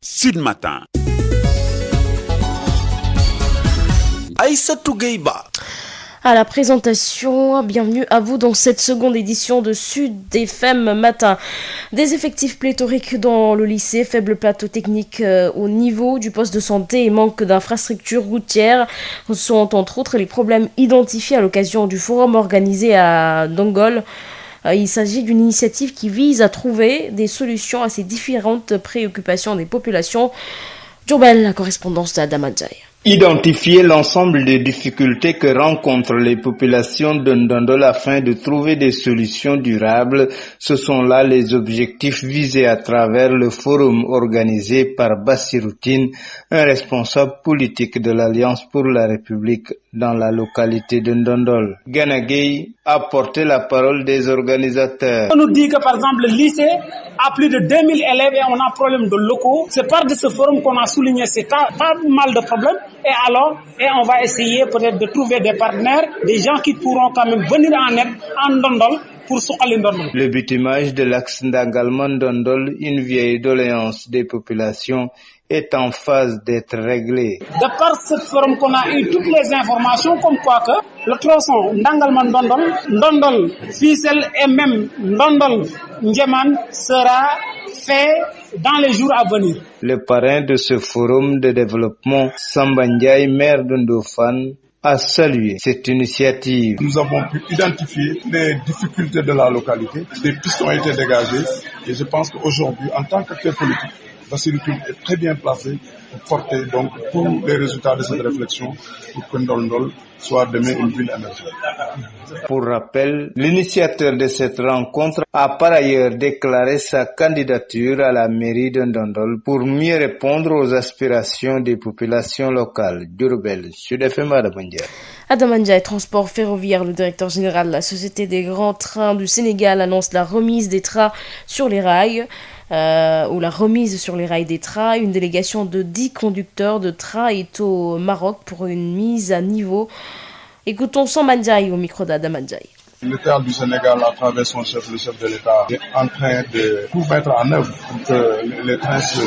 Sud Matin. Aïssatou Gueiba. À la présentation, bienvenue à vous dans cette seconde édition de Sud FM Matin. Des effectifs pléthoriques dans le lycée, faible plateau technique au niveau du poste de santé et manque d'infrastructures routières sont entre autres les problèmes identifiés à l'occasion du forum organisé à Ndondol. Il s'agit d'une initiative qui vise à trouver des solutions à ces différentes préoccupations des populations. Diourbel, la correspondance d'Adama Ndiaye. Identifier l'ensemble des difficultés que rencontrent les populations de Ndondol afin de trouver des solutions durables, ce sont là les objectifs visés à travers le forum organisé par Bassirou Tine, un responsable politique de l'Alliance pour la République dans la localité de Ndondol. Gana Gueye a porté la parole des organisateurs. On nous dit que par exemple le lycée a plus de 2000 élèves et on a problème de locaux. C'est par de ce forum qu'on a souligné c'est pas mal de problèmes. Et on va essayer peut-être de trouver des partenaires, des gens qui pourront quand même venir en aide en Ndondol pour suqali Ndondol. Le bitumage de l'axe Ndangalman-Ndondol, une vieille doléance des populations, est en phase d'être réglé. De par ce forum qu'on a eu toutes les informations comme quoi que le tronçon Ndangalman-Ndondol, Ndondol, Fissel et même Ndondol-Ndjeman sera fait dans les jours à venir. Le parrain de ce forum de développement, Samba Ndiaye, maire de Ndofane, a salué cette initiative. Nous avons pu identifier les difficultés de la localité, des pistes ont été dégagées et je pense qu'aujourd'hui, en tant qu'acteur politique, Bassirou Tine est très bien placé pour porter donc tous les résultats de cette réflexion pour que Ndondol soit demain une ville émergente. Pour rappel, l'initiateur de cette rencontre a par ailleurs déclaré sa candidature à la mairie de Ndondol pour mieux répondre aux aspirations des populations locales. Diourbel, Sud FM Adama Ndiaye. Adama Ndiaye, transport ferroviaire, le directeur général de la Société des grands trains du Sénégal annonce la remise des trains sur les rails. Ou la remise sur les rails des trains. Une délégation de 10 conducteurs de train est au Maroc pour une mise à niveau. Écoutons Samba Ndiaye au micro d'Adama Ndiaye. L'État du Sénégal, à travers son chef, le chef de l'État, est en train de tout mettre en œuvre pour que les trains se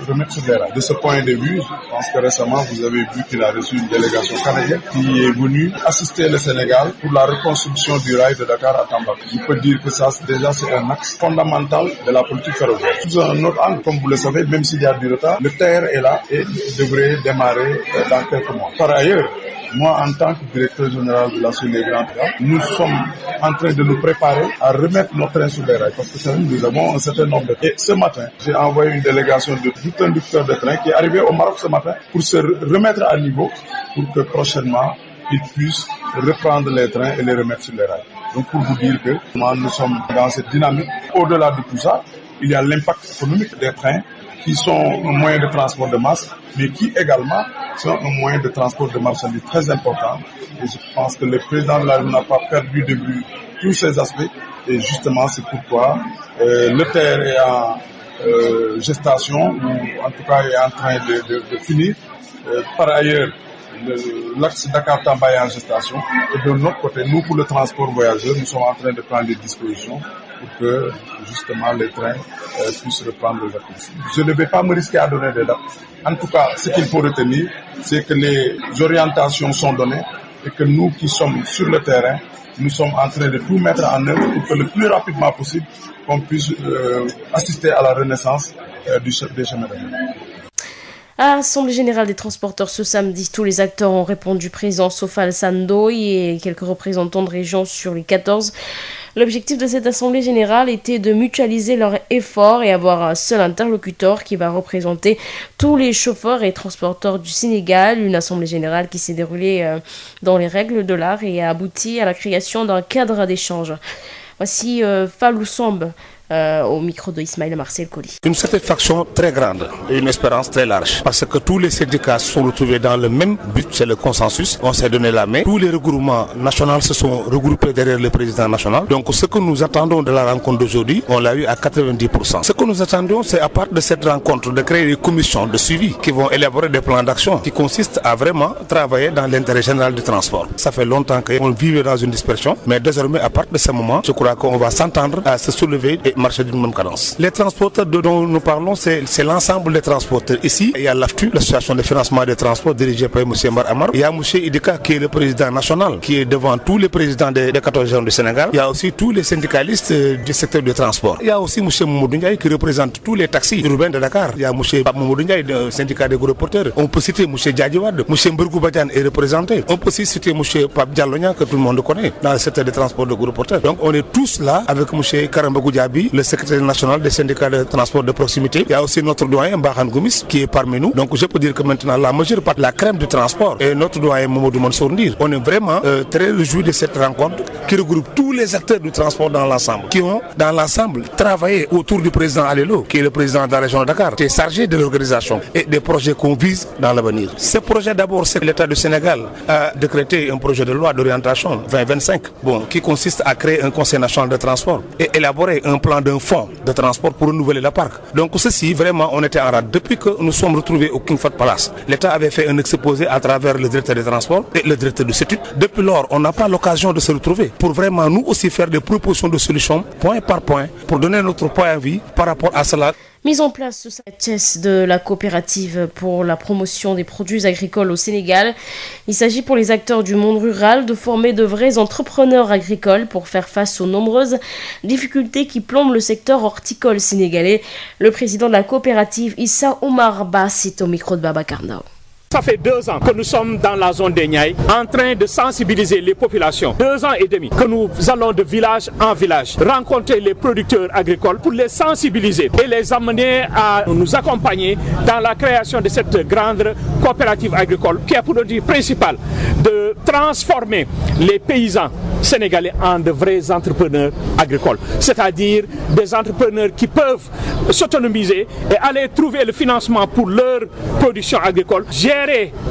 remettent sur les rails. De ce point de vue, je pense que récemment, vous avez vu qu'il a reçu une délégation canadienne qui est venue assister le Sénégal pour la reconstruction du rail de Dakar à Tambacounda. Je peux dire que ça, déjà, c'est un axe fondamental de la politique ferroviaire. Sous un autre angle, comme vous le savez, même s'il y a du retard, le TER est là et devrait démarrer dans quelques mois. Par ailleurs, moi, en tant que directeur général de la Société des grands trains, nous sommes en train de nous préparer à remettre nos trains sur les rails parce que nous avons un certain nombre de trains. Et ce matin, j'ai envoyé une délégation de 10 conducteurs de train qui est arrivée au Maroc ce matin pour se remettre à niveau pour que prochainement, ils puissent reprendre les trains et les remettre sur les rails. Donc pour vous dire que nous sommes dans cette dynamique. Au-delà de tout ça, il y a l'impact économique des trains qui sont un moyen de transport de masse, mais qui également sont un moyen de transport de marchandises très important. Et je pense que le président de la République n'a pas perdu de vue tous ces aspects. Et justement, c'est pourquoi le TER est en gestation, ou en tout cas est en train de finir. Par ailleurs, l'axe Dakar-Tamba est en gestation. Et de notre côté, nous, pour le transport voyageur, nous sommes en train de prendre des dispositions pour que, justement, les trains puissent reprendre leur course. Je ne vais pas me risquer à donner des dates. En tout cas, ce qu'il faut retenir, c'est que les orientations sont données et que nous qui sommes sur le terrain, nous sommes en train de tout mettre en œuvre pour que le plus rapidement possible, on puisse assister à la renaissance des chemins de fer. À l'Assemblée générale des transporteurs ce samedi, tous les acteurs ont répondu présents sauf Alassane Ndoye et quelques représentants de régions sur les 14. L'objectif de cette Assemblée générale était de mutualiser leurs efforts et avoir un seul interlocuteur qui va représenter tous les chauffeurs et transporteurs du Sénégal. Une Assemblée générale qui s'est déroulée dans les règles de l'art et a abouti à la création d'un cadre d'échange. Voici Fallou Samb au micro de Ismaël Marcel Colli. Une satisfaction très grande et une espérance très large parce que tous les syndicats se sont retrouvés dans le même but, c'est le consensus. On s'est donné la main. Tous les regroupements nationaux se sont regroupés derrière le président national. Donc ce que nous attendons de la rencontre d'aujourd'hui, on l'a eu à 90%. Ce que nous attendons, c'est à partir de cette rencontre de créer des commissions de suivi qui vont élaborer des plans d'action qui consistent à vraiment travailler dans l'intérêt général du transport. Ça fait longtemps qu'on vivait dans une dispersion, mais désormais à partir de ce moment, je crois qu'on va s'entendre à se soulever et marcher d'une même cadence. Les transporteurs dont nous parlons, c'est l'ensemble des transporteurs. Ici, il y a l'AFTU, l'association de financement des transports dirigée par M. Mbar Amar. Il y a M. Idika qui est le président national, qui est devant tous les présidents des 14 régions du Sénégal. Il y a aussi tous les syndicalistes du secteur du transport. Il y a aussi M. Mamadou Ndiaye qui représente tous les taxis urbains de Dakar. Il y a M. Mamadou Ndiaye du syndicat des gros porteurs. On peut citer M. Djadjiwad, M. Mbergou Badiane est représenté. On peut aussi citer M. Pape Dialognan que tout le monde connaît dans le secteur des transports de gros porteurs. Donc on est tous là avec M. Karambagou Diaby, le secrétaire national des syndicats de transport de proximité. Il y a aussi notre doyen Mbahan Goumis qui est parmi nous. Donc je peux dire que maintenant la majeure partie, la crème du transport et notre doyen Mamadou Mansour Ndir. On est vraiment très réjouis de cette rencontre qui regroupe tous les acteurs du transport dans l'ensemble, qui ont dans l'ensemble travaillé autour du président Alelo, qui est le président de la région de Dakar, qui est chargé de l'organisation et des projets qu'on vise dans l'avenir. Ce projet d'abord, c'est que l'État du Sénégal a décrété un projet de loi d'orientation 2025, qui consiste à créer un conseil national de transport et élaborer un plan d'un fonds de transport pour renouveler le parc. Donc ceci, vraiment, on était en rade. Depuis que nous sommes retrouvés au King Fahd Palace, l'État avait fait un exposé à travers le directeur des transports et le directeur du CETUD. Depuis lors, on n'a pas l'occasion de se retrouver pour vraiment nous aussi faire des propositions de solutions, point par point, pour donner notre point de vue par rapport à cela. Mise en place de la coopérative pour la promotion des produits agricoles au Sénégal. Il s'agit pour les acteurs du monde rural de former de vrais entrepreneurs agricoles pour faire face aux nombreuses difficultés qui plombent le secteur horticole sénégalais. Le président de la coopérative, Issa Omar Bass, est au micro de Babacar Ndao. Ça fait 2 ans que nous sommes dans la zone des Niayes en train de sensibiliser les populations. 2 ans et demi que nous allons de village en village rencontrer les producteurs agricoles pour les sensibiliser et les amener à nous accompagner dans la création de cette grande coopérative agricole qui a pour objectif principal de transformer les paysans sénégalais en de vrais entrepreneurs agricoles. C'est-à-dire des entrepreneurs qui peuvent s'autonomiser et aller trouver le financement pour leur production agricole, gérer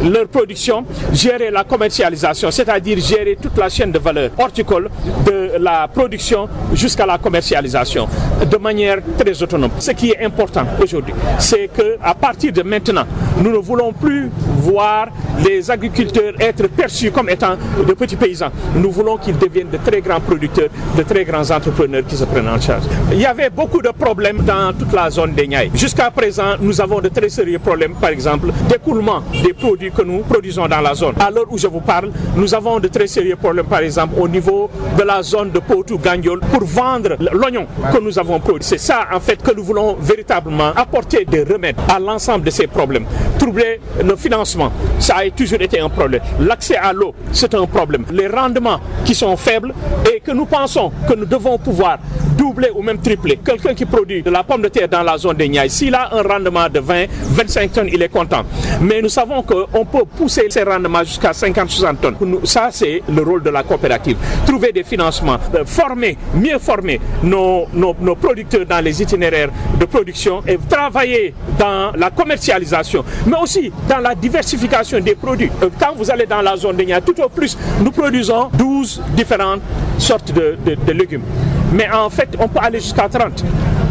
leur production, gérer la commercialisation, c'est-à-dire gérer toute la chaîne de valeur horticole de la production jusqu'à la commercialisation de manière très autonome. Ce qui est important aujourd'hui, c'est qu'à partir de maintenant, nous ne voulons plus voir les agriculteurs être perçus comme étant de petits paysans. Nous voulons qu'ils deviennent de très grands producteurs, de très grands entrepreneurs qui se prennent en charge. Il y avait beaucoup de problèmes dans toute la zone des Niayes. Jusqu'à présent, nous avons de très sérieux problèmes, par exemple, d'écoulement des produits que nous produisons dans la zone. À l'heure où je vous parle, nous avons de très sérieux problèmes, par exemple, au niveau de la zone de Potou-Gandiol pour vendre l'oignon que nous avons produit. C'est ça, en fait, que nous voulons véritablement apporter des remèdes à l'ensemble de ces problèmes. Trouver le financement, ça a toujours été un problème. L'accès à l'eau, c'est un problème. Les rendements qui sont faibles et que nous pensons que nous devons pouvoir doubler ou même tripler. Quelqu'un qui produit de la pomme de terre dans la zone des Niayes, s'il a un rendement de 20-25 tonnes, il est content. Mais nous savons qu'on peut pousser ces rendements jusqu'à 50-60 tonnes. Ça, c'est le rôle de la coopérative. Trouver des financements, former, mieux former nos producteurs dans les itinéraires de production et travailler dans la commercialisation, mais aussi dans la diversification des produits. Quand vous allez dans la zone des Niayes, tout au plus, nous produisons 12 différentes sortes de légumes. Mais en fait, on peut aller jusqu'à 30.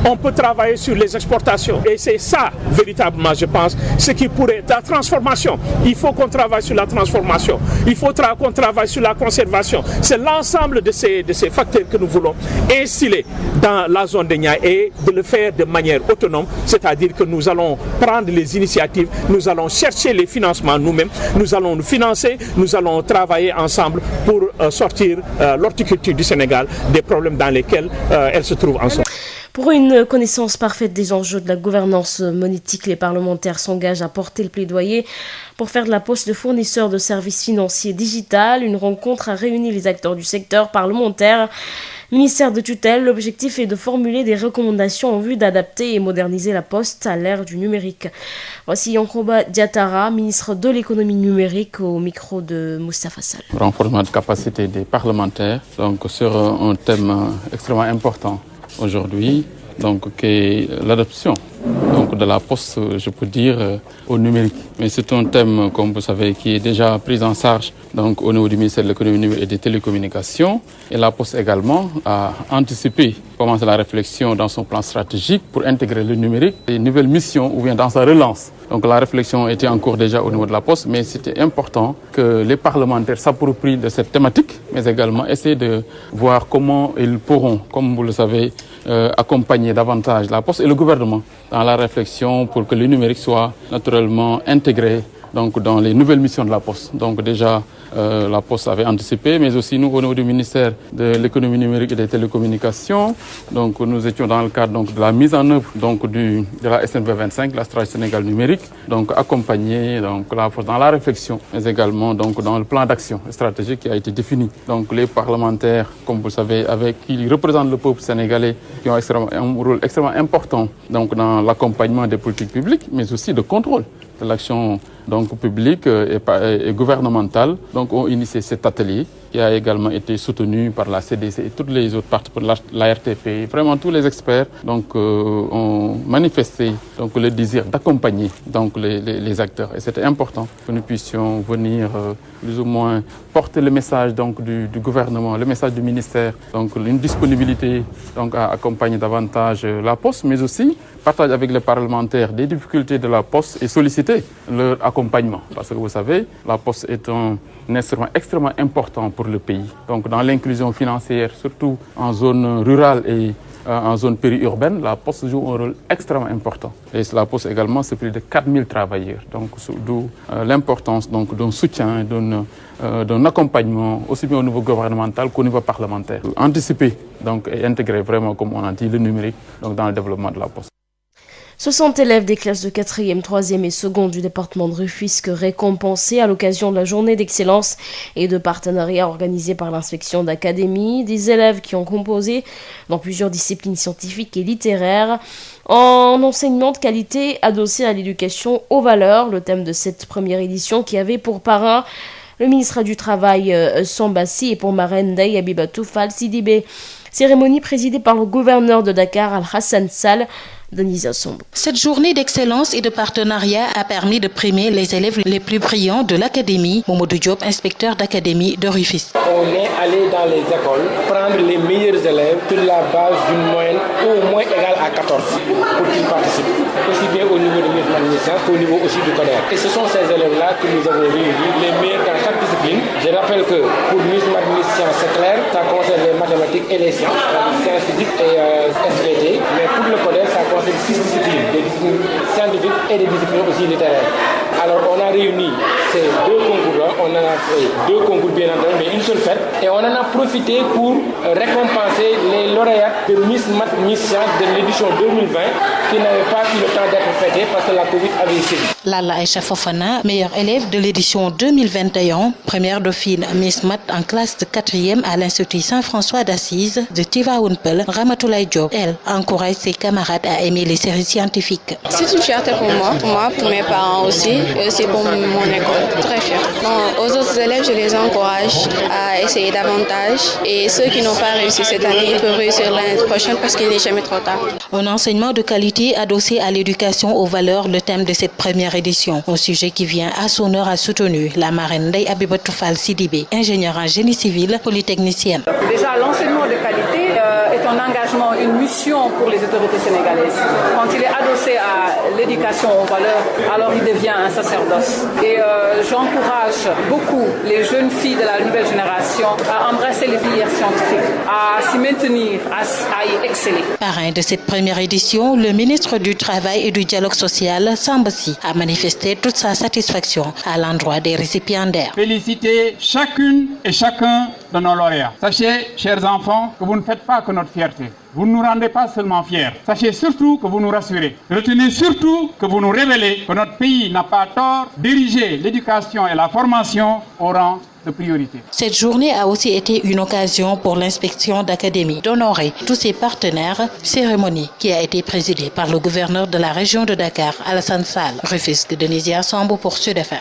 On peut travailler sur les exportations. Et c'est ça, véritablement, je pense, ce qui pourrait... La transformation. Il faut qu'on travaille sur la transformation. Il faut qu'on travaille sur la conservation. C'est l'ensemble de ces facteurs que nous voulons instiller dans la zone des Niayes et de le faire de manière autonome. C'est-à-dire que nous allons prendre les initiatives, nous allons chercher les financements nous-mêmes, nous allons nous financer, nous allons travailler ensemble pour sortir l'horticulture du Sénégal des problèmes dans lesquels elle se trouve en ce moment. Pour une connaissance parfaite des enjeux de la gouvernance monétique, les parlementaires s'engagent à porter le plaidoyer pour faire de la Poste le fournisseur de services financiers digital. Une rencontre a réuni les acteurs du secteur parlementaire. Ministère de tutelle, l'objectif est de formuler des recommandations en vue d'adapter et moderniser la Poste à l'ère du numérique. Voici Yankoba Diatara, ministre de l'économie numérique, au micro de Moustapha Sall. Renforcement de capacité des parlementaires, donc sur un thème extrêmement important aujourd'hui, donc qui est l'adoption de la Poste, je peux dire, au numérique. Mais c'est un thème, comme vous savez, qui est déjà pris en charge donc, au niveau du ministère de l'économie numérique et des télécommunications. Et la Poste également a anticipé commencé la réflexion dans son plan stratégique pour intégrer le numérique, les nouvelles missions ou bien dans sa relance. Donc la réflexion était en cours déjà au niveau de la Poste, mais c'était important que les parlementaires s'approprient de cette thématique, mais également essayer de voir comment ils pourront, comme vous le savez, accompagner davantage la Poste et le gouvernement dans la réflexion pour que le numérique soit naturellement intégré donc dans les nouvelles missions de la Poste. Donc déjà, la Poste avait anticipé, mais aussi nous, au niveau du ministère de l'économie numérique et des télécommunications, donc nous étions dans le cadre donc, de la mise en œuvre donc, de la SNV 25, la stratégie Sénégal numérique, donc accompagner donc, la Poste dans la réflexion, mais également donc, dans le plan d'action stratégique qui a été défini. Donc les parlementaires, comme vous le savez, qui représentent le peuple sénégalais, qui ont un rôle extrêmement important donc, dans l'accompagnement des politiques publiques, mais aussi de contrôle de l'action donc publique et gouvernementale, donc ont initié cet atelier qui a également été soutenu par la CDC et toutes les autres parties, la RTP, vraiment tous les experts donc ont manifesté donc le désir d'accompagner donc les acteurs et c'était important que nous puissions venir plus ou moins porter le message donc du gouvernement, le message du ministère, donc une disponibilité donc à accompagner davantage la Poste, mais aussi partager avec les parlementaires des difficultés de la Poste et solliciter leur accompagnement. Parce que vous savez, la Poste est un instrument extrêmement important pour le pays. Donc dans l'inclusion financière, surtout en zone rurale et en zone périurbaine, la Poste joue un rôle extrêmement important. Et la Poste également, c'est plus de 4000 travailleurs. Donc d'où l'importance donc, d'un soutien, d'un accompagnement, aussi bien au niveau gouvernemental qu'au niveau parlementaire. Anticiper donc, et intégrer vraiment, comme on a dit, le numérique donc, dans le développement de la Poste. 60 élèves des classes de 4e, 3e et 2e du département de Rufisque récompensés à l'occasion de la journée d'excellence et de partenariat organisée par l'inspection d'académie. Des élèves qui ont composé dans plusieurs disciplines scientifiques et littéraires en enseignement de qualité adossé à l'éducation aux valeurs, le thème de cette première édition qui avait pour parrain le ministre du Travail Sambassi et pour marraine Ndeye Abibatou Fall Sidibé. Cérémonie présidée par le gouverneur de Dakar Al-Hassan Sall. Cette journée d'excellence et de partenariat a permis de primer les élèves les plus brillants de l'académie. Momodou Diop, inspecteur d'académie de Rufisque. On est allé dans les écoles prendre les meilleurs élèves sur la base d'une moyenne au moins égale à 14 pour qu'ils participent, aussi bien au niveau de l'administration qu'au niveau aussi du CODER. Et ce sont ces élèves-là que nous avons réunis, les meilleurs dans chaque discipline. Je rappelle que pour l'administration, c'est clair, ça concerne les mathématiques et les sciences physiques et SVT, mais pour le CODER, ça concerne 6 disciplines, des disciplines scientifiques et des disciplines aussi littéraires. Alors on a réuni ces deux concours-là, on en a fait 2 concours bien entendu, mais une seule fête, et on en a profité pour récompenser les lauréats de Miss Math Miss Science de l'édition 2020 qui n'avaient pas eu le temps d'être fêtés parce que la Covid avait sévi. Lala Aïcha Fofana, meilleure élève de l'édition 2021, première dauphine Miss Math en classe de 4e à l'Institut Saint-François d'Assise de Tivaounpel, Ramatoulaye Diop. Elle encourage ses camarades à aimer les séries scientifiques. C'est une fierté pour moi, pour mes parents aussi, et aussi pour mon école. Très fière. Bon, aux autres élèves, je les encourage à essayer davantage et ceux qui n'ont pas réussi cette année, ils peuvent réussir l'année prochaine parce qu'il n'est jamais trop tard. Un enseignement de qualité adossé à l'éducation aux valeurs, le thème de cette première édition. Un sujet qui vient à son heure a soutenu la marraine Ndeye Abibatou Fall Sidibé, ingénieure en génie civil, polytechnicienne. Déjà, l'enseignement de qualité est un engagement, une mission pour les autorités sénégalaises. Quand il est adossé à l'éducation aux valeurs, alors il devient un sacerdoce. Et j'encourage beaucoup les jeunes filles de la nouvelle génération à embrasser les filières scientifiques, à s'y maintenir, à y exceller. Parrain de cette première édition, le ministre du Travail et du Dialogue social, Sambassi, a manifesté toute sa satisfaction à l'endroit des récipiendaires. Féliciter chacune et chacun de nos lauréats. Sachez, chers enfants, que vous ne faites pas que notre fierté. Vous ne nous rendez pas seulement fiers. Sachez surtout que vous nous rassurez. Retenez surtout que vous nous révélez que notre pays n'a pas tort d'ériger l'éducation et la formation au rang de priorité. Cette journée a aussi été une occasion pour l'inspection d'académie d'honorer tous ses partenaires. Cérémonie qui a été présidée par le gouverneur de la région de Dakar, Alassane Sall. Rufisque, Denisia Sambo pour Sud FM.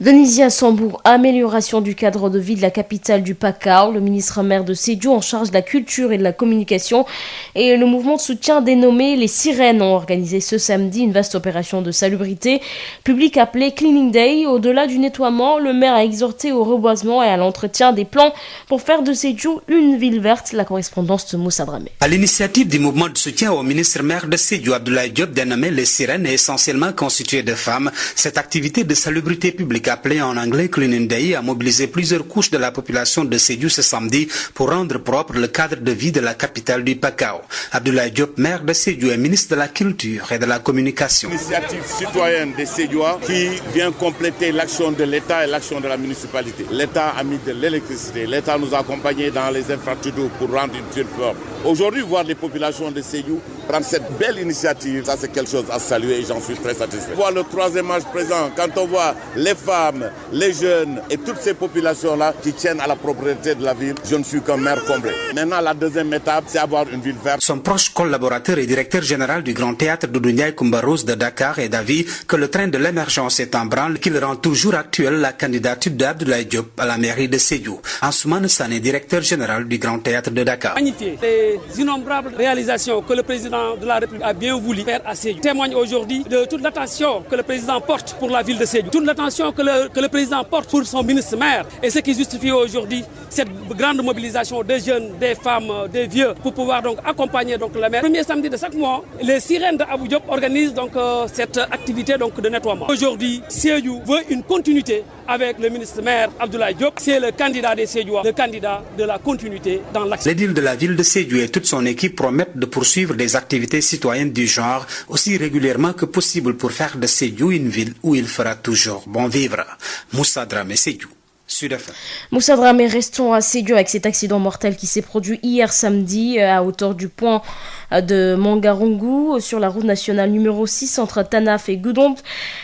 Denisia Sambour, amélioration du cadre de vie de la capitale du Pakao. Le ministre maire de Sédhiou en charge de la culture et de la communication et le mouvement de soutien dénommé Les Sirènes ont organisé ce samedi une vaste opération de salubrité publique appelée Cleaning Day. Au-delà du nettoiement, le maire a exhorté au reboisement et à l'entretien des plans pour faire de Sédhiou une ville verte. La correspondance de Moussa Dramé. À l'initiative du mouvement de soutien au ministre maire de Sédhiou, Abdoulaye Diop, dénommé Les Sirènes, est essentiellement constituée de femmes. Cette activité de salubrité publique appelé en anglais Cleaning Day a mobilisé plusieurs couches de la population de Sédhiou ce samedi pour rendre propre le cadre de vie de la capitale du Pakao. Abdoulaye Diop, maire de Sédhiou et ministre de la Culture et de la Communication. Initiative citoyenne des Sédhiouis qui vient compléter l'action de l'État et l'action de la municipalité. L'État a mis de l'électricité, l'État nous a accompagnés dans les infrastructures pour rendre une ville propre. Aujourd'hui, voir les populations de Sédhiou prendre cette belle initiative, ça c'est quelque chose à saluer et j'en suis très satisfait. Voir le troisième âge présent, quand on voit les femmes, les jeunes et toutes ces populations-là qui tiennent à la propriété de la ville, je ne suis qu'un maire comblé. Maintenant, la deuxième étape, c'est avoir une ville verte. Son proche collaborateur et directeur général du Grand Théâtre Doudou Ndiaye Coumba Rose de Dakar est d'avis que le train de l'émergence est en branle, qu'il rend toujours actuelle la candidature d'Abdoulaye Diop à la mairie de Sédhiou. Ansoumane Sané, directeur général du Grand Théâtre de Dakar. Magnifier les innombrables réalisations que le président de la République a bien voulu faire à Sédhiou témoigne aujourd'hui de toute l'attention que le président porte pour la ville de Sédhiou, toute l'attention que le président porte pour son ministre maire, et ce qui justifie aujourd'hui cette grande mobilisation des jeunes, des femmes, des vieux pour pouvoir donc accompagner donc le maire. Le premier samedi de chaque mois, les Sirènes de Abou Diop organisent donc cette activité donc de nettoiement. Aujourd'hui, Sédhiou veut une continuité avec le ministre maire Abdoulaye Diop. C'est le candidat des Sédhiouis, le candidat de la continuité dans l'action. L'édile de la ville de Sédhiou et toute son équipe promettent de poursuivre des activités citoyennes du genre aussi régulièrement que possible pour faire de Sédhiou une ville où il fera toujours bon vivre. Moussa Dramé, Sédhiou. Moussa Dramé, restons à Sédhiou avec cet accident mortel qui s'est produit hier samedi à hauteur du pont de Mangarungu sur la route nationale numéro 6 entre Tanaf et Goudomp.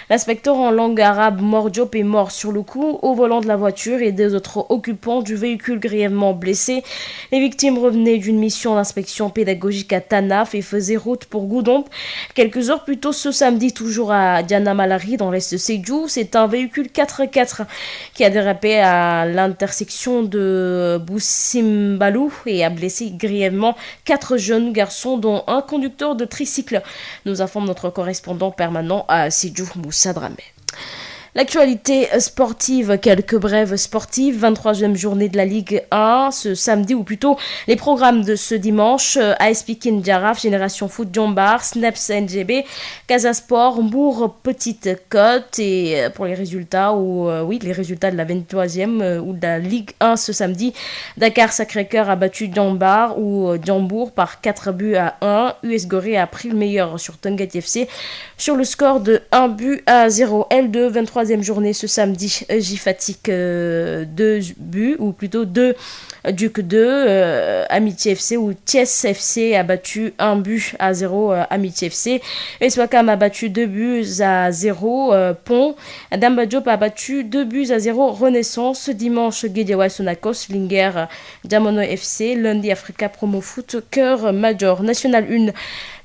L'inspecteur en langue arabe Mor Diop est mort sur le coup au volant de la voiture et des autres occupants du véhicule grièvement blessés. Les victimes revenaient d'une mission d'inspection pédagogique à Tanaf et faisaient route pour Goudomp. Quelques heures plus tôt ce samedi, toujours à Diana Malari dans l'est de Sédhiou, c'est un véhicule 4x4 qui a dérapé à l'intersection de Boussimbalou et a blessé grièvement 4 jeunes garçons dont un conducteur de tricycle, nous informe notre correspondant permanent à Sédhiou, Moussa Dramé. L'actualité sportive, quelques brèves sportives, 23e journée de la Ligue 1 ce samedi, ou plutôt les programmes de ce dimanche, AS Pikine Jaraaf, Génération Foot Djambar, Snaps NGB, Casa Sport, Mbour Petite Côte, et pour les résultats, les résultats de la 23e ou de la Ligue 1 ce samedi, Dakar Sacré-Cœur a battu Djambar ou Djambour par 4-1, US Gorée a pris le meilleur sur Tongat FC sur le score de 1-0. L2, 23e journée ce samedi, J-Fatigue 2 buts, ou plutôt 2 Duc 2, Amitié FC ou Thiès FC a battu 1-0 Amitié FC. Eswakam a battu 2-0 Pont. Damba Diop a battu 2-0 Renaissance. Dimanche, Guédiawaye Sonacos, Linger Diamono FC, Lundi Africa Promo Foot, Cœur Major. National 1,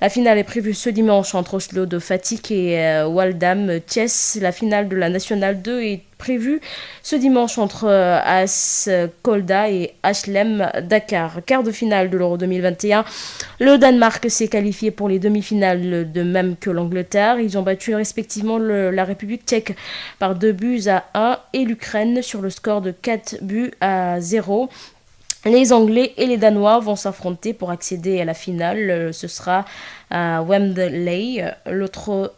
la finale est prévue ce dimanche entre Oslo de Fatigue et Waldam Thiès. La finale de la Nationale 2 est prévue ce dimanche entre AS Kolda et HLM Dakar. Quart de finale de l'Euro 2021. Le Danemark s'est qualifié pour les demi-finales de même que l'Angleterre. Ils ont battu respectivement la République tchèque par 2-1 et l'Ukraine sur le score de 4-0. Les Anglais et les Danois vont s'affronter pour accéder à la finale. Ce sera à Wembley. L'autre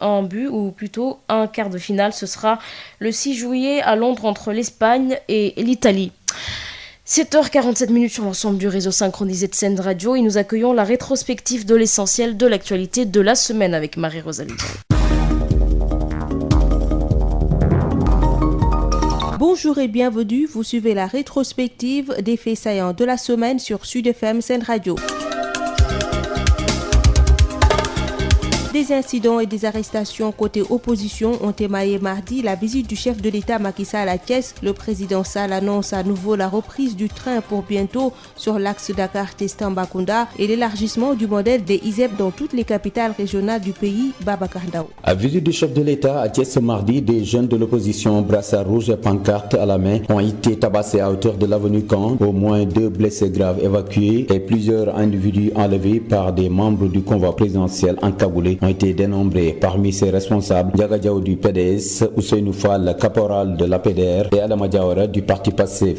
ou plutôt un quart de finale, ce sera le 6 juillet à Londres entre l'Espagne et l'Italie. 7h47 sur l'ensemble du réseau synchronisé de Sen Radio et nous accueillons la rétrospective de l'essentiel de l'actualité de la semaine avec Marie-Rosalie. Bonjour et bienvenue, vous suivez la rétrospective des faits saillants de la semaine sur Sud FM Sen Radio. Des incidents et des arrestations côté opposition ont émaillé mardi la visite du chef de l'État Macky Sall à Thiès. Le président Sall annonce à nouveau la reprise du train pour bientôt sur l'axe Dakar-Tambacounda et l'élargissement du modèle des ISEP dans toutes les capitales régionales du pays. Babacar Ndao. À visite du chef de l'État à Thiès ce mardi, des jeunes de l'opposition brassard rouge et pancarte à la main ont été tabassés à hauteur de l'avenue Caen. Au moins 2 blessés graves évacués et plusieurs individus enlevés par des membres du convoi présidentiel encagoulé ont été dénombrés. Parmi ces responsables, Ndiaga Diaw du PDS, Ousseynou Fall, caporal de l'APDR et Adama Diawara du parti Pastef.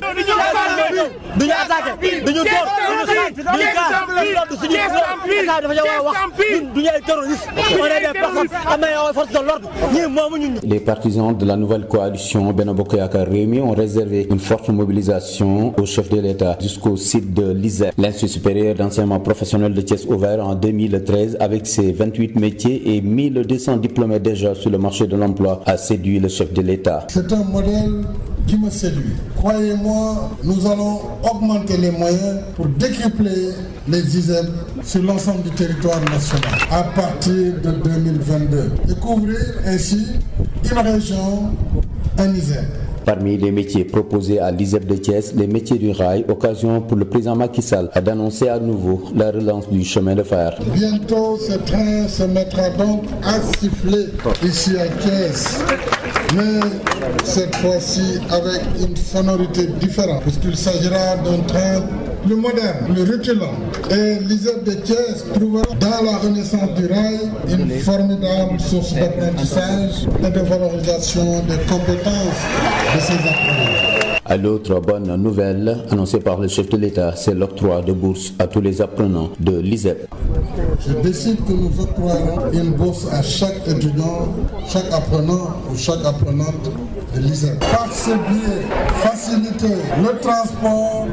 Les partisans de la nouvelle coalition Benno Bokk Yakaar Rewmi ont réservé une forte mobilisation au chef de l'État jusqu'au site de l'ISEP, l'Institut supérieur d'enseignement professionnel de Thiès, ouvert en 2013 avec ses 28 métiers et 1200 diplômés déjà sur le marché de l'emploi, a séduit le chef de l'État. C'est un modèle qui me séduit. Croyez-moi, nous allons augmenter les moyens pour décupler les ISEP sur l'ensemble du territoire national à partir de 2022 et couvrir ainsi une région, un ISEP. Parmi les métiers proposés à l'ISEP de Thiès, les métiers du rail, occasion pour le président Macky Sall d'annoncer à nouveau la relance du chemin de fer. Bientôt, ce train se mettra donc à siffler ici à Thiès, mais cette fois-ci avec une sonorité différente, puisqu'il s'agira d'un train plus moderne, plus rutilant. Et l'ISEP de Thiès trouvera dans la renaissance du rail une formidable source d'apprentissage et de valorisation des compétences de ses apprenants. À l'autre bonne nouvelle annoncée par le chef de l'État, c'est l'octroi de bourse à tous les apprenants de l'ISEP. Je décide que nous octroierons une bourse à chaque étudiant, chaque apprenant ou chaque apprenante de l'ISEP. Par ce biais, faciliter le transport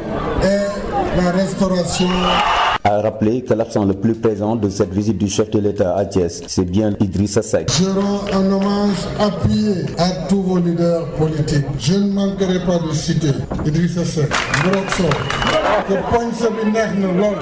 et la restauration. A rappelé que l'absent le plus présent de cette visite du chef de l'État à Thiès, c'est bien Idrissa Seck. Je rends un hommage appuyé à tous vos leaders politiques. Je ne manquerai pas de citer Idrissa Seck, Broxo, que Pointe Sabine Lol.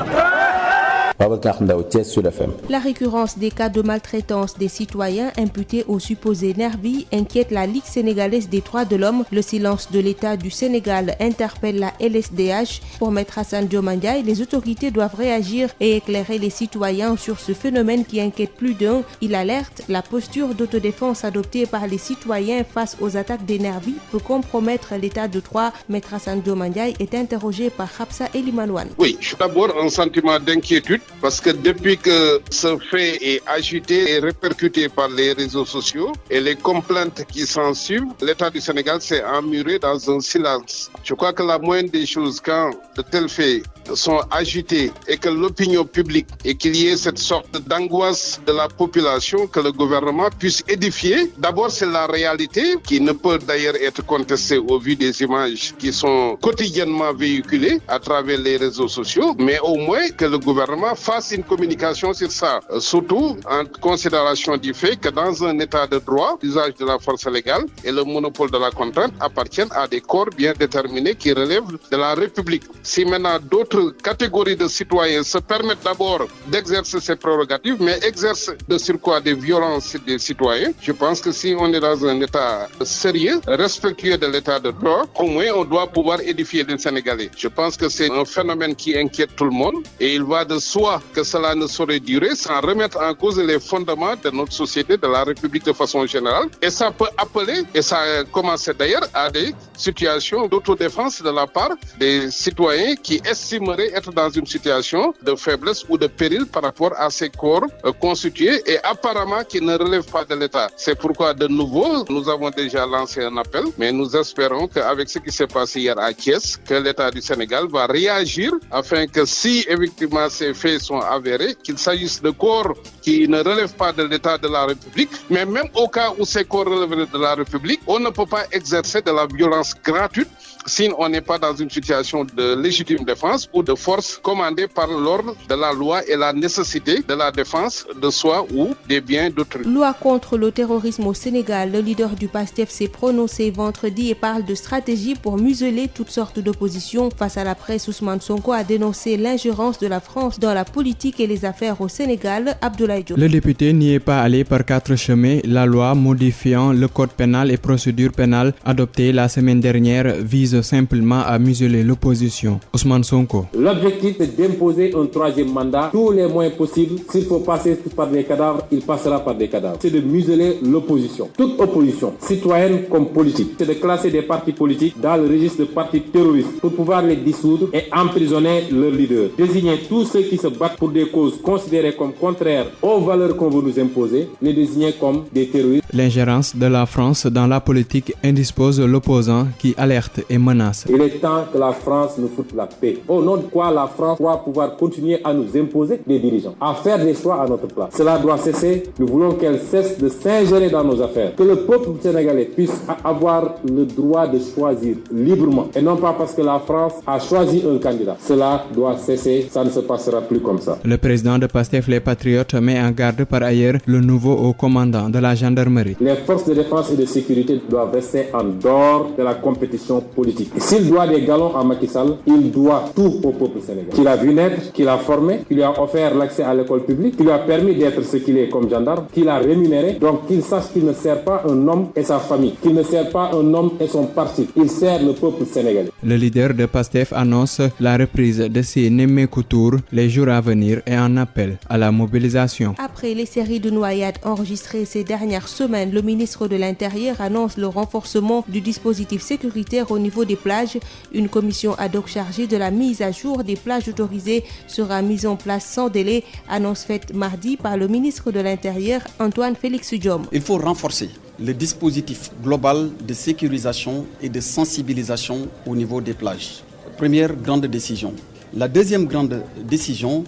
La récurrence des cas de maltraitance des citoyens imputés aux supposés nervis inquiète la Ligue sénégalaise des droits de l'homme. Le silence de l'État du Sénégal interpelle la LSDH. Pour Maître Hassan Dioma Ndiaye, les autorités doivent réagir et éclairer les citoyens sur ce phénomène qui inquiète plus d'un. Il alerte, la posture d'autodéfense adoptée par les citoyens face aux attaques des nervis peut compromettre l'état de droit. Maître Hassan Dioma Ndiaye est interrogé par Hapsa Elimanouane. Oui, je suis d'abord un sentiment d'inquiétude. Parce que depuis que ce fait est agité et répercuté par les réseaux sociaux et les complaintes qui s'en suivent, l'État du Sénégal s'est emmuré dans un silence. Je crois que la moindre des choses, quand de tels faits sont agités et que l'opinion publique et qu'il y ait cette sorte d'angoisse de la population, que le gouvernement puisse édifier, d'abord c'est la réalité qui ne peut d'ailleurs être contestée au vu des images qui sont quotidiennement véhiculées à travers les réseaux sociaux, mais au moins que le gouvernement fasse une communication sur ça, surtout en considération du fait que dans un état de droit, l'usage de la force légale et le monopole de la contrainte appartiennent à des corps bien déterminés qui relèvent de la République. Si maintenant d'autres catégories de citoyens se permettent d'abord d'exercer ces prérogatives, mais exercent de surcroît des violences des citoyens, je pense que si on est dans un état sérieux, respectueux de l'état de droit, au moins on doit pouvoir édifier les Sénégalais. Je pense que c'est un phénomène qui inquiète tout le monde et il va de soi que cela ne saurait durer sans remettre en cause les fondements de notre société, de la République de façon générale. Et ça peut appeler, et ça a commencé d'ailleurs, à des situations d'autodéfense de la part des citoyens qui estimeraient être dans une situation de faiblesse ou de péril par rapport à ces corps constitués et apparemment qui ne relèvent pas de l'État. C'est pourquoi de nouveau, nous avons déjà lancé un appel, mais nous espérons qu'avec ce qui s'est passé hier à Thiès, que l'État du Sénégal va réagir afin que si effectivement ces faits sont avérés, qu'il s'agisse de corps qui ne relèvent pas de l'État de la République, mais même au cas où ces corps relèvent de la République, on ne peut pas exercer de la violence gratuite si on n'est pas dans une situation de légitime défense ou de force commandée par l'ordre de la loi et la nécessité de la défense de soi ou des biens d'autrui. Loi contre le terrorisme au Sénégal, le leader du PASTEF s'est prononcé vendredi et parle de stratégie pour museler toutes sortes d'oppositions. Face à la presse, Ousmane Sonko a dénoncé l'ingérence de la France dans la la politique et les affaires au Sénégal, Abdoulaye Diop. Le député n'y est pas allé par 4 chemins. La loi modifiant le code pénal et procédure pénale adoptée la semaine dernière vise simplement à museler l'opposition. Ousmane Sonko. L'objectif est d'imposer un troisième mandat, tous les moyens possibles. S'il faut passer par des cadavres, il passera par des cadavres. C'est de museler l'opposition. Toute opposition, citoyenne comme politique. C'est de classer des partis politiques dans le registre de partis terroristes pour pouvoir les dissoudre et emprisonner leurs leaders. Désigner tous ceux qui se battent pour des causes considérées comme contraires aux valeurs qu'on veut nous imposer, les désigner comme des terroristes. L'ingérence de la France dans la politique indispose l'opposant qui alerte et menace. Il est temps que la France nous foute la paix. Au nom de quoi la France doit pouvoir continuer à nous imposer des dirigeants, à faire des choix à notre place. Cela doit cesser. Nous voulons qu'elle cesse de s'ingérer dans nos affaires. Que le peuple sénégalais puisse avoir le droit de choisir librement et non pas parce que la France a choisi un candidat. Cela doit cesser. Ça ne se passera plus comme ça. Le président de Pastef Les Patriotes met en garde par ailleurs le nouveau haut commandant de la gendarmerie. Les forces de défense et de sécurité doivent rester en dehors de la compétition politique. S'il doit des galons à Macky Sall, il doit tout au peuple sénégalais. Qu'il a vu naître, qu'il a formé, qu'il lui a offert l'accès à l'école publique, qu'il lui a permis d'être ce qu'il est comme gendarme, qu'il a rémunéré. Donc qu'il sache qu'il ne sert pas un homme et sa famille, qu'il ne sert pas un homme et son parti. Il sert le peuple sénégalais. Le leader de Pastef annonce la reprise de ses Némékou Tours les jours à venir et en appelle à la mobilisation. Après les séries de noyades enregistrées ces dernières semaines, le ministre de l'Intérieur annonce le renforcement du dispositif sécuritaire au niveau des plages. Une commission ad hoc chargée de la mise à jour des plages autorisées sera mise en place sans délai, annonce faite mardi par le ministre de l'Intérieur Antoine Félix Diome. Il faut renforcer le dispositif global de sécurisation et de sensibilisation au niveau des plages. Première grande décision. La deuxième grande décision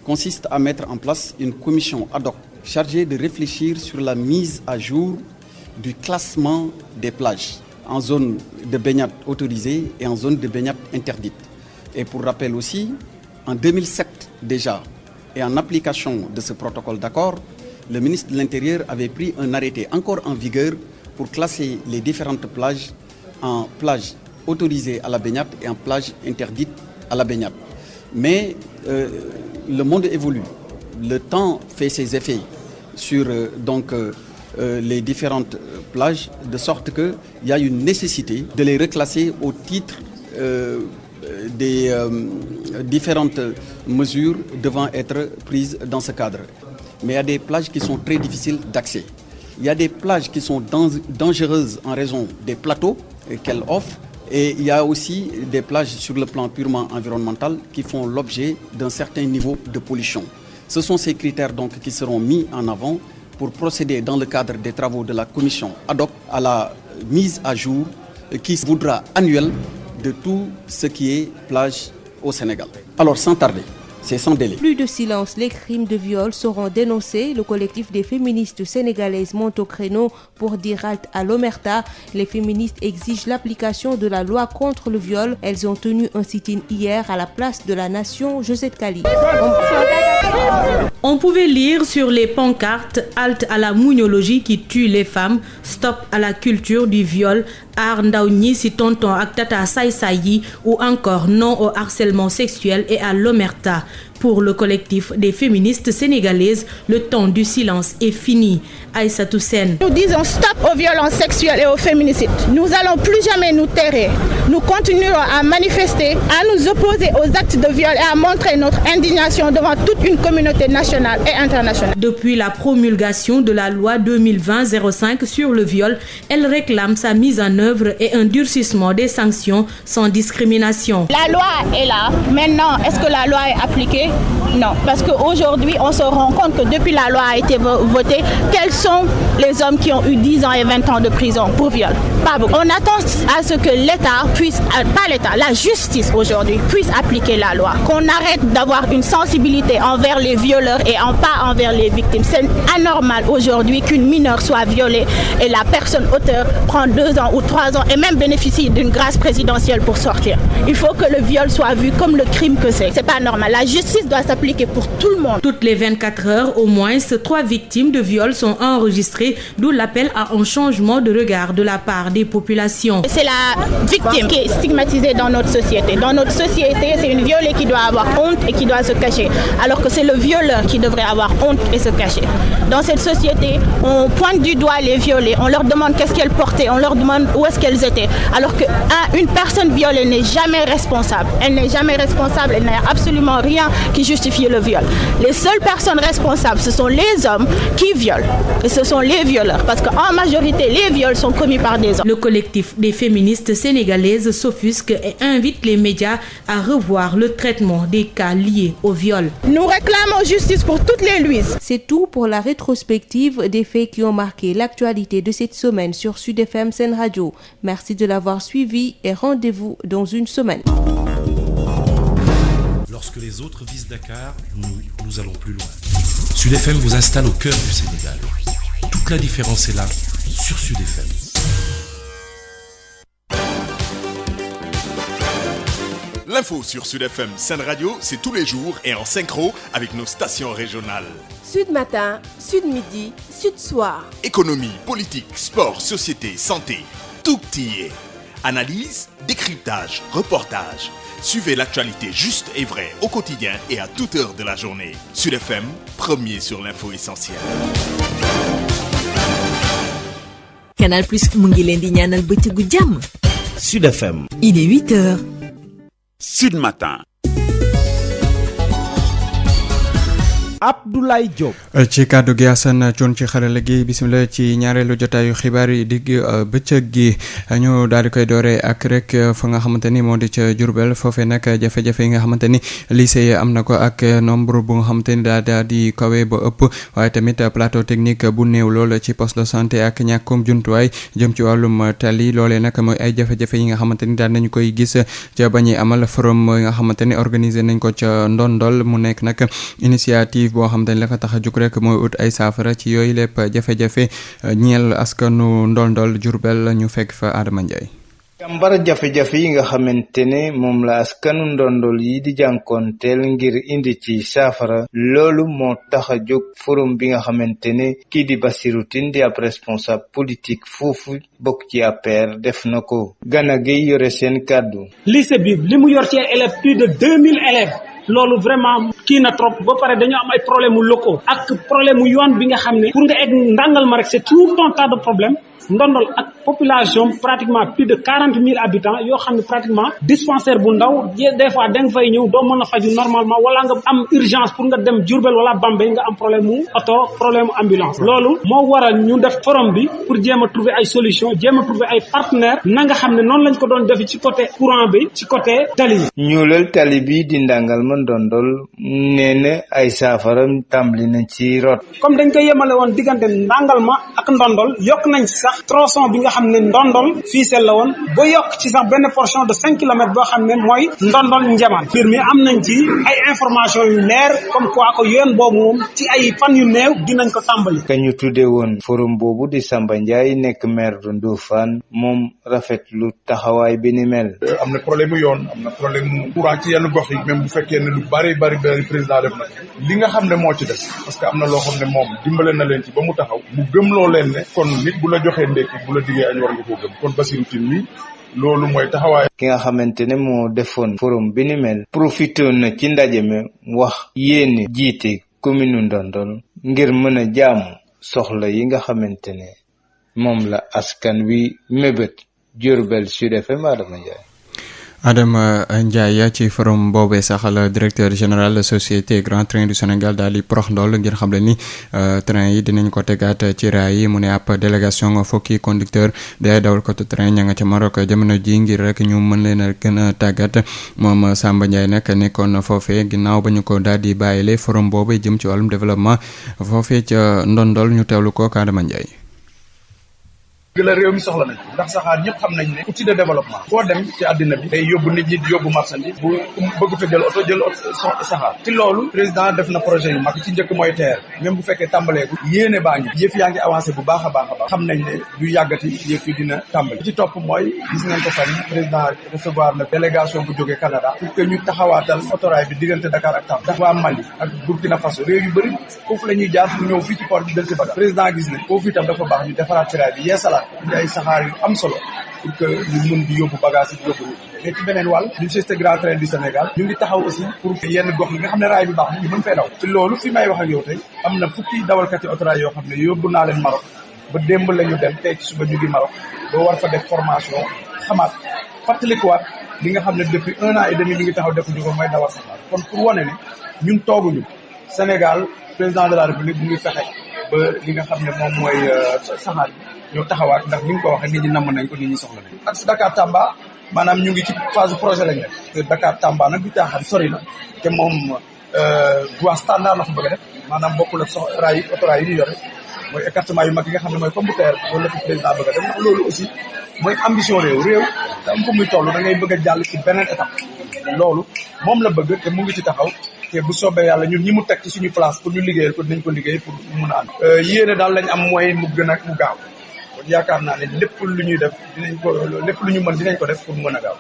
consiste à mettre en place une commission ad hoc chargée de réfléchir sur la mise à jour du classement des plages en zone de baignade autorisée et en zone de baignade interdite. Et pour rappel aussi, en 2007 déjà, et en application de ce protocole d'accord, le ministre de l'Intérieur avait pris un arrêté encore en vigueur pour classer les différentes plages en plages autorisées à la baignade et en plages interdites à la baignade. Mais le monde évolue, le temps fait ses effets sur les différentes plages, de sorte qu'il y a une nécessité de les reclasser au titre des différentes mesures devant être prises dans ce cadre. Mais il y a des plages qui sont très difficiles d'accès. Il y a des plages qui sont dangereuses en raison des plateaux qu'elles offrent. Et il y a aussi des plages sur le plan purement environnemental qui font l'objet d'un certain niveau de pollution. Ce sont ces critères donc qui seront mis en avant pour procéder dans le cadre des travaux de la commission ad hoc à la mise à jour qui voudra annuelle de tout ce qui est plage au Sénégal. Alors sans tarder, c'est sans délai. Plus de silence, les crimes de viol seront dénoncés. Le collectif des féministes sénégalaises monte au créneau pour dire halte à l'omerta. Les féministes exigent l'application de la loi contre le viol. Elles ont tenu un sit-in hier à la place de la Nation, Josette Kali. On pouvait lire sur les pancartes « Halte à la mounologie qui tue les femmes »,« Stop à la culture du viol »,« Aar ndaw ñi si tonton ak tata saay-saay yi » ou encore « Non au harcèlement sexuel et à l'omerta ». Pour le collectif des féministes sénégalaises, le temps du silence est fini. Aïssatou Sène. Nous disons stop aux violences sexuelles et aux féminicides. Nous n'allons plus jamais nous taire. Nous continuerons à manifester, à nous opposer aux actes de viol et à montrer notre indignation devant toute une communauté nationale et internationale. Depuis la promulgation de la loi 2020-05 sur le viol, elle réclame sa mise en œuvre et un durcissement des sanctions sans discrimination. La loi est là. Maintenant, est-ce que la loi est appliquée? Non, parce qu'aujourd'hui, on se rend compte que depuis la loi a été votée, quels sont les hommes qui ont eu 10 ans et 20 ans de prison pour viol? Pas beaucoup. On attend à ce que l'État puisse, pas l'État, la justice aujourd'hui puisse appliquer la loi. Qu'on arrête d'avoir une sensibilité envers les violeurs et pas envers les victimes. C'est anormal aujourd'hui qu'une mineure soit violée et la personne auteur prend 2 ans ou 3 ans et même bénéficie d'une grâce présidentielle pour sortir. Il faut que le viol soit vu comme le crime que c'est. C'est pas normal. La justice justice doit s'appliquer pour tout le monde. Toutes les 24 heures, au moins, 3 victimes de viol sont enregistrées, d'où l'appel à un changement de regard de la part des populations. C'est la victime qui est stigmatisée dans notre société. Dans notre société, c'est une violée qui doit avoir honte et qui doit se cacher, alors que c'est le violeur qui devrait avoir honte et se cacher. Dans cette société, on pointe du doigt les violées, on leur demande qu'est-ce qu'elles portaient, on leur demande où est-ce qu'elles étaient, alors qu'une personne violée n'est jamais responsable. Elle n'est jamais responsable, elle n'a absolument rien qui justifie le viol. Les seules personnes responsables, ce sont les hommes qui violent. Et ce sont les violeurs, parce qu'en majorité, les viols sont commis par des hommes. Le collectif des féministes sénégalaises s'offusque et invite les médias à revoir le traitement des cas liés au viol. Nous réclamons justice pour toutes les Louises. C'est tout pour la rétrospective des faits qui ont marqué l'actualité de cette semaine sur Sud FM Sen Radio. Merci de l'avoir suivi et rendez-vous dans une semaine. Lorsque les autres visent Dakar, nous allons plus loin. Sud FM vous installe au cœur du Sénégal. Toute la différence est là, sur Sud FM. L'info sur Sud FM Sen Radio, c'est tous les jours et en synchro avec nos stations régionales. Sud Matin, Sud Midi, Sud Soir. Économie, politique, sport, société, santé, tout y est. Analyse, décryptage, reportage. Suivez l'actualité juste et vraie au quotidien et à toute heure de la journée. Sud FM, premier sur l'info essentielle. Canal Plus mu ngi leen di ñaanal bëccëgu jàmm. Sud FM. Il est 8h. Sud Matin. Abdoulaye Diop. ci kàddu gi Assane Thion ci xarala gi bisimilah ci ñaareelu jotaayu xibaar yi digg bëccëg gi ñu daal di koy dooree ak rek fa nga xamante ni moo di ca Diourbel foofee nag jafe-jafe yi nga xamante ni lycée am na ko ak nombre bu nga xamante ni daal di kawe ba ëpp waaye tamit plateau technique bu néew lool ci poste de santé ak ñàkkum jumtuwaay jëm ci wàllum tali loolee nag mooy ay jafe-jafe yi nga xamante ni daal nañu koy gis ca ba ñuy amal forum yi nga xamante ni organisé nañ ko ca Ndondol mu nekk nag initiative boo xam ne la ko tax a jóg rek mooy ut ay saafara ci yooyu lépp jafe-jafe ñeel askanu Ndondol Diourbel ñu fekk fa Adama Ndiaye. jàmbar jafe-jafe yi nga xamante ne moom la askanu Ndondol yi di jànkoonteel ngir indi ci saafara loolu moo tax a jóg forum bi nga xamante ne kii di Bassirou Tine di ab responsable politique foofu bokk ci APR def na ko Gana Gueye yore seen kàddu. lycée bi li mu yor ci élèves plus de 2000 élèves. loolu vraiment kii na trop ba pare dañu am ay problème mu locaux ak problème mu yoon bi nga xam ne pour nga egg ndàngal ma rek c'est tout un tas de problème Ndondol ak population pratiquement plus de 40 000 habitants yoo xam ne pratiquement dispensaire bu ndaw des fois da nga fay ñëw doo mën a faju normalement wala nga am urgence pour nga dem Diourbel wala Bambey nga am problème mu oto problème mu ambulance loolu moo waral ñu def forum bi pour jéem a trouver ay solution jéem a trouver ay partenaires na nga xam ne noonu lañ ko doon defe ci côté courant bi ci côté tali bi. ñuulal tali bi di ndàngal ma Ndondol nee na ay saafaram tàmbali nañ ci rot. comme dañ koy yemale woon diggante ndàngal ma ak Ndondol yokk nañ sax tronçon bi nga xam ne Ndondol Fissel la woon ba yokk ci sax benn portion de 5 kilomètres boo xam ne mooy Ndondol Njaman mbir mi am nañ ci ay information yu leer comme quoi que yoon boobu moom ci ay fan yu néew dinañ ko tàmbali. ka ñu tuddee woon forum boobu di Samba Ndiaye nekk maire de Ndofane moom rafetlu taxawaay bi ni mel. am na problème mu yoon am na problème mu courant ci yenn gox yi même bu fekkee ne lu bari président def na li nga xam ne moo ci des parce que am na loo xam ne moom dimbale na leen ci ba mu taxaw mu gëm loo leen ne kon nit bu la joxee ndekki bu la diggee añ war nga koo gëm kon Bassirou Tine mi loolu mooy taxawaay. ki nga xamante ne moo defoon forum bi ni mel profité na ci ndaje mi wax yéene jiite commune Ndondol ngir mën a jaamu soxla yi nga xamante ne moom la askan wi mébét. Diourbel Sud FM Adama Ndiaye. Adama Ndiaye ci forum boobee sax la directeur général société Grand Train du Sénégal daal di prox ndool ngir xam le ni train yi dinañ ko tegaat ci raay yi mu ne ab délégation fukki conducteur day dawal ko train ña nga ca Maroc jamono ji ngir rek ñu mën leen a gën a tàggat moom Samba Ndiaye nag nekkoon foofee ginnaaw ba ñu ko daal di bàyyile forum boobee jëm ci wàllum développement foofee ca Ndondol ñu teewlu ko Adama Ndiaye. la réew mi soxla nañ ndax saxaar ñëpp xam nañ ne outil de développement foo dem ci àddina bi day yóbbu nit ñi di yóbbu marchandise bu bëggut a jël oto saxaar ci loolu président def na projet yu mag ci njëkk mooy TER même bu fekkee tàmbaleegu yéene baa ngi yëf yaa ngi avancé bu baax a baax xam nañ ne du yàggati yëf yi dina tàmbali ci topp mooy gis ngeen ko fan président recevoir na délégation bu jógee Canada pour que ñu taxawaatal autorail bi diggante Dakar ak Tamba ndax waa Mali ak Burkina Faso réew yu bëri foofu la ñuy jaar pour ñëw fii ci port bi del ci bagage président gis ne foofu itam dafa baax ñu defaraat ferraille bi yeesalaat indi ay saxaar yu am solo pour que ñu mun di yóbbu bagage yi yóbbu mais ci beneen wàll ñu Société Grand Train du Sénégal ñu ngi taxaw aussi pour yenn gox yi nga xam ne raay bi baax na ñu mën fee daw ci loolu fi may wax ak yow tey am na fukki dawalkati autorail yoo xam ne yóbbu naa leen Maroc ba démb la ñu dem tey ci suba ñu ngi Maroc ba war fa def formation xamaat fàttalikuwaat li nga xam ne depuis 1 an et demi ñu ngi taxaw defuñu ko mooy dawal saxaar kon pour wane ne ñun tooguñu Sénégal président de la République mu ngi fexe ba li nga xam ne moom mooy saxaar bi ñoo taxawaat ndax ni nga ko waxee nit ñi namm nañ ko nit ñi soxla nañ ak Dakar Tamba maanaam ñu ngi ci phase projet lañ def te Dakar Tamba nag du caaxaan sori na te moom voie standard la fa bëgg a def maanaam bokkul ak autorail yi ñu yore mooy écartement yu mag yi nga xam ne mooy comme terre loolu la fi président bëgg a def ndax loolu aussi mooy ambition réew te am fu muy toll da ngay bëgg a jàll ci beneen étape loolu moom la bëgg te mu ngi ci taxaw te bu soobee yàlla ñun ñi mu teg ci suñu place pour ñu liggéeyal ko dinañ ko liggéey pour mu mën a ànd yéene daal lañ am mooy mu gën a mu gaaw kon yaakaar naa ne lépp lu ñuy def lépp lu ñu mën dinañ ko def pour mu mën a gaaw.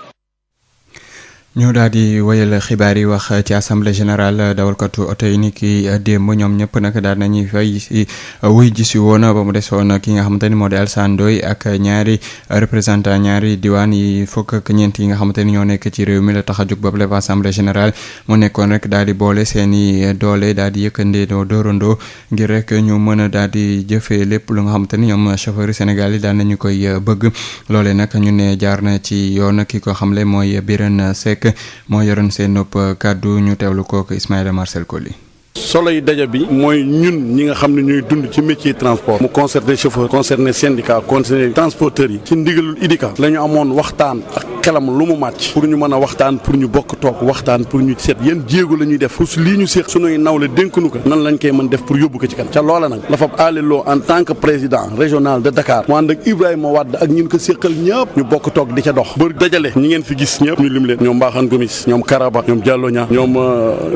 ñu daal di wéyal xibaar yi wax ci assemblée générale dawalkatu oto yi ni ki démb ñoom ñëpp nag daal nañuy fay si wuy ji si woon ba mu desoon ki nga xamante ni moo di Alassane Ndoye ak ñaari représentant ñaari diwaan yi fukk ak ñeent yi nga xamante ni ñoo nekk ci réew mi la tax a jóg ba lépp assemblée générale mu nekkoon rek daal di boole seen i doole daal di yëkkandeendoo dóorandoo ngir rek ñu mën a daal di jëfee lépp lu nga xamante ni ñoom chauffeur Sénégal yi daal nañu koy bëgg loolee nag ñu ne jaar na ci yoon ki ko xamle mooy Birane Seck moo yoroon seen nopp kàddu ñu teewlu kooku Ismaïla Marcel Koli. solo yi daja bi mooy ñun ñi nga xam ne ñuy dund ci métier transport mu concerné chauffeur concerné syndicat concerné transporteurs yi ci ndigalul IDICA la ñu amoon waxtaan ak xelam lu mu màcc pour ñu mën a waxtaan pour ñu bokk toog waxtaan pour ñu seet yan jéego la ñuy def pour lii ñu seeq sunuy nawle dénknu ko nan lañ koy mën def pour yóbbu ko ci kan ca loola nag la fa aleloo en tant que président régional de Dakar mu ànd ak Ibrahima Wade ak ñun ko séqal ñëpp ñu bokk toog di ca dox ba dajale ñi ngeen fi gis ñëpp ñu lim leen ñoom Mbaxane Gomis ñoom Karaba ñoom Diallo Niang ñoom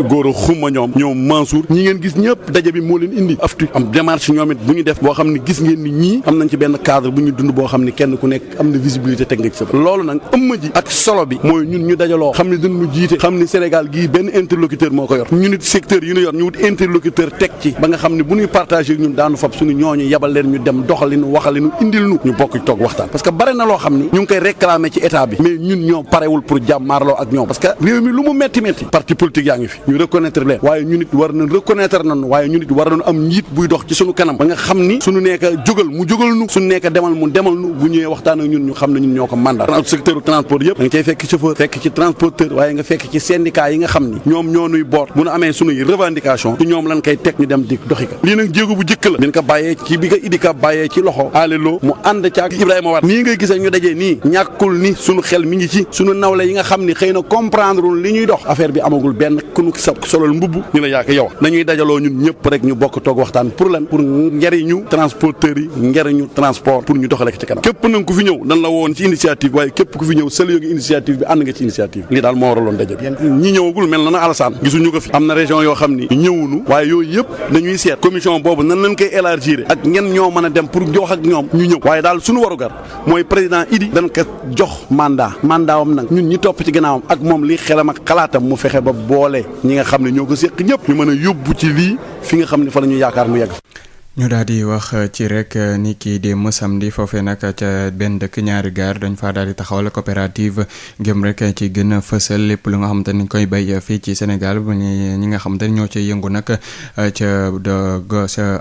Goro Xuma ñoom Mansour ñi ngeen gis ñëpp daje bi moo leen indi aftu am démarche ñoom it bu ñu def boo xam ne gis ngeen ni ñii am nañ ci benn cadre bu ñu dund boo xam ne kenn ku nekk am na visibilité technique sa loolu nag ëmma ji ak solo bi mooy ñun ñu dajaloo xam ne dañu jiite xam ne Sénégal gii benn interlocuteur moo ko yor ñu nit secteur yu ñu yor ñu wut interlocuteur teg ci ba nga xam ne bu ñuy partagé ñun daanu fab suñu ñooñu yabal leen ñu dem doxalinu waxalinu indil nu ñu bokk toog waxtaan parce que bare na loo xam ni ñu ngi koy réclamer ci état bi mais ñun ñoo parewul pour jàmmaarloo ak ñoom parce que réew mi lu mu metti parti politique yaa ngi fi ñu reconnaître leen waaye ñu nit war na reconnaître nañu waaye ñu nit war nañu am njiit buy dox ci suñu kanam ba nga xam ni suñu nekk jógal mu jógal nu suñu nekk demal mu demal nu bu ñëwee waxtaan ak ñun ñu xam ne ñun ñoo ko mandat secteur transport yëpp da nga cay fekk chauffeur fekk ci transporteur waaye nga fekk ci syndicat yi nga xam ni ñoom ñoo nuy boot bu nu amee suñuy revendication ci ñoom lan koy teg ñu dem di doxi ka lii nag jéego bu jëkk la bin ko bàyyee ci bi ko IDICA bàyyee ci loxo aleloo mu ànd ca ak Ibrahima Wade nii ngay gisee ñu dajee nii ñàkkul ni suñu xel mi ngi ci suñu nawle yi nga xam ni xëy na comprendre li ñuy dox affaire bi amagul benn ku nu sa solol mbubb ñu la yaaka yow nañuy dajaloo ñun ñëpp rek ñu bokk toog waxtaan pour lan pour njariñu transporteurs yi njariñu transport pour ñu doxale ko ci kanam képp nag ku fi ñëw dañ la woon ci initiative waaye képp ku fi ñëw sël yoogi initiative bi ànd nga ci initiative lii daal moo waraloon daje bi ñi ñëwagul mel na Alassane gisuñu ko fi am na région yoo xam ni ñëwunu waaye yooyu yëpp dañuy seet commission boobu nan lañ koy élargir ak ñen ñoo mën a dem pour jox ak ñoom ñu ñëw waaye daal suñu warugar mooy président Idi dañ ko jox mandat wam nag ñun ñi topp ci gannaawam ak moom li xelam ak xalaatam mu fexe ba boole ñi nga xam ne ñoo ko séq ñëpp ñu mën a yóbbu ci lii fi nga xam ne fa la ñu yaakaar mu yegg. ñu daal di wax ci rek ni kii démb samedi foofee nag ca benn dëkk ñaari gaar dañ faa daal di taxawal coopérative ngëm rek ci gën a fësal lépp lu nga xamante ni koy bay fii ci Sénégal bu ñi nga xamante ni ñoo ci yëngu nag ca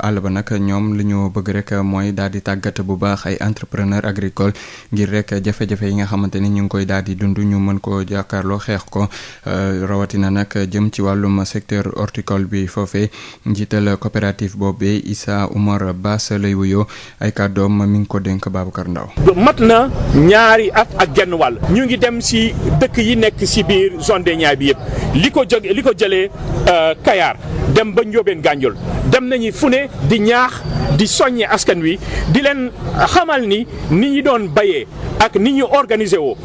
àll ba nag ñoom li ñu bëgg rek mooy daal di tàggat bu baax ay entrepreneur agricole ngir rek jafe-jafe yi nga xamante ni ñu ngi koy daal di dund ñu mën koo jàkkaarloo xeex ko rawatina nag jëm ci wàllum secteur horticole bi foofee njiital coopérative boobee Issa Oumar Bass lay wuyoo ay kàddoom mi ngi ko dénk Babacar Ndaw mat na ñaari at ak genn wàll ñu ngi dem si dëkk yi nekk si biir zone des Niayes bi yëpp li ko jëlee Kayar dem ba Ndiobène Gandiol dem nañu fu ne di ñaax di soññe askan wi di leen xamal ni ñi doon bayee ak ni ñu organiser woo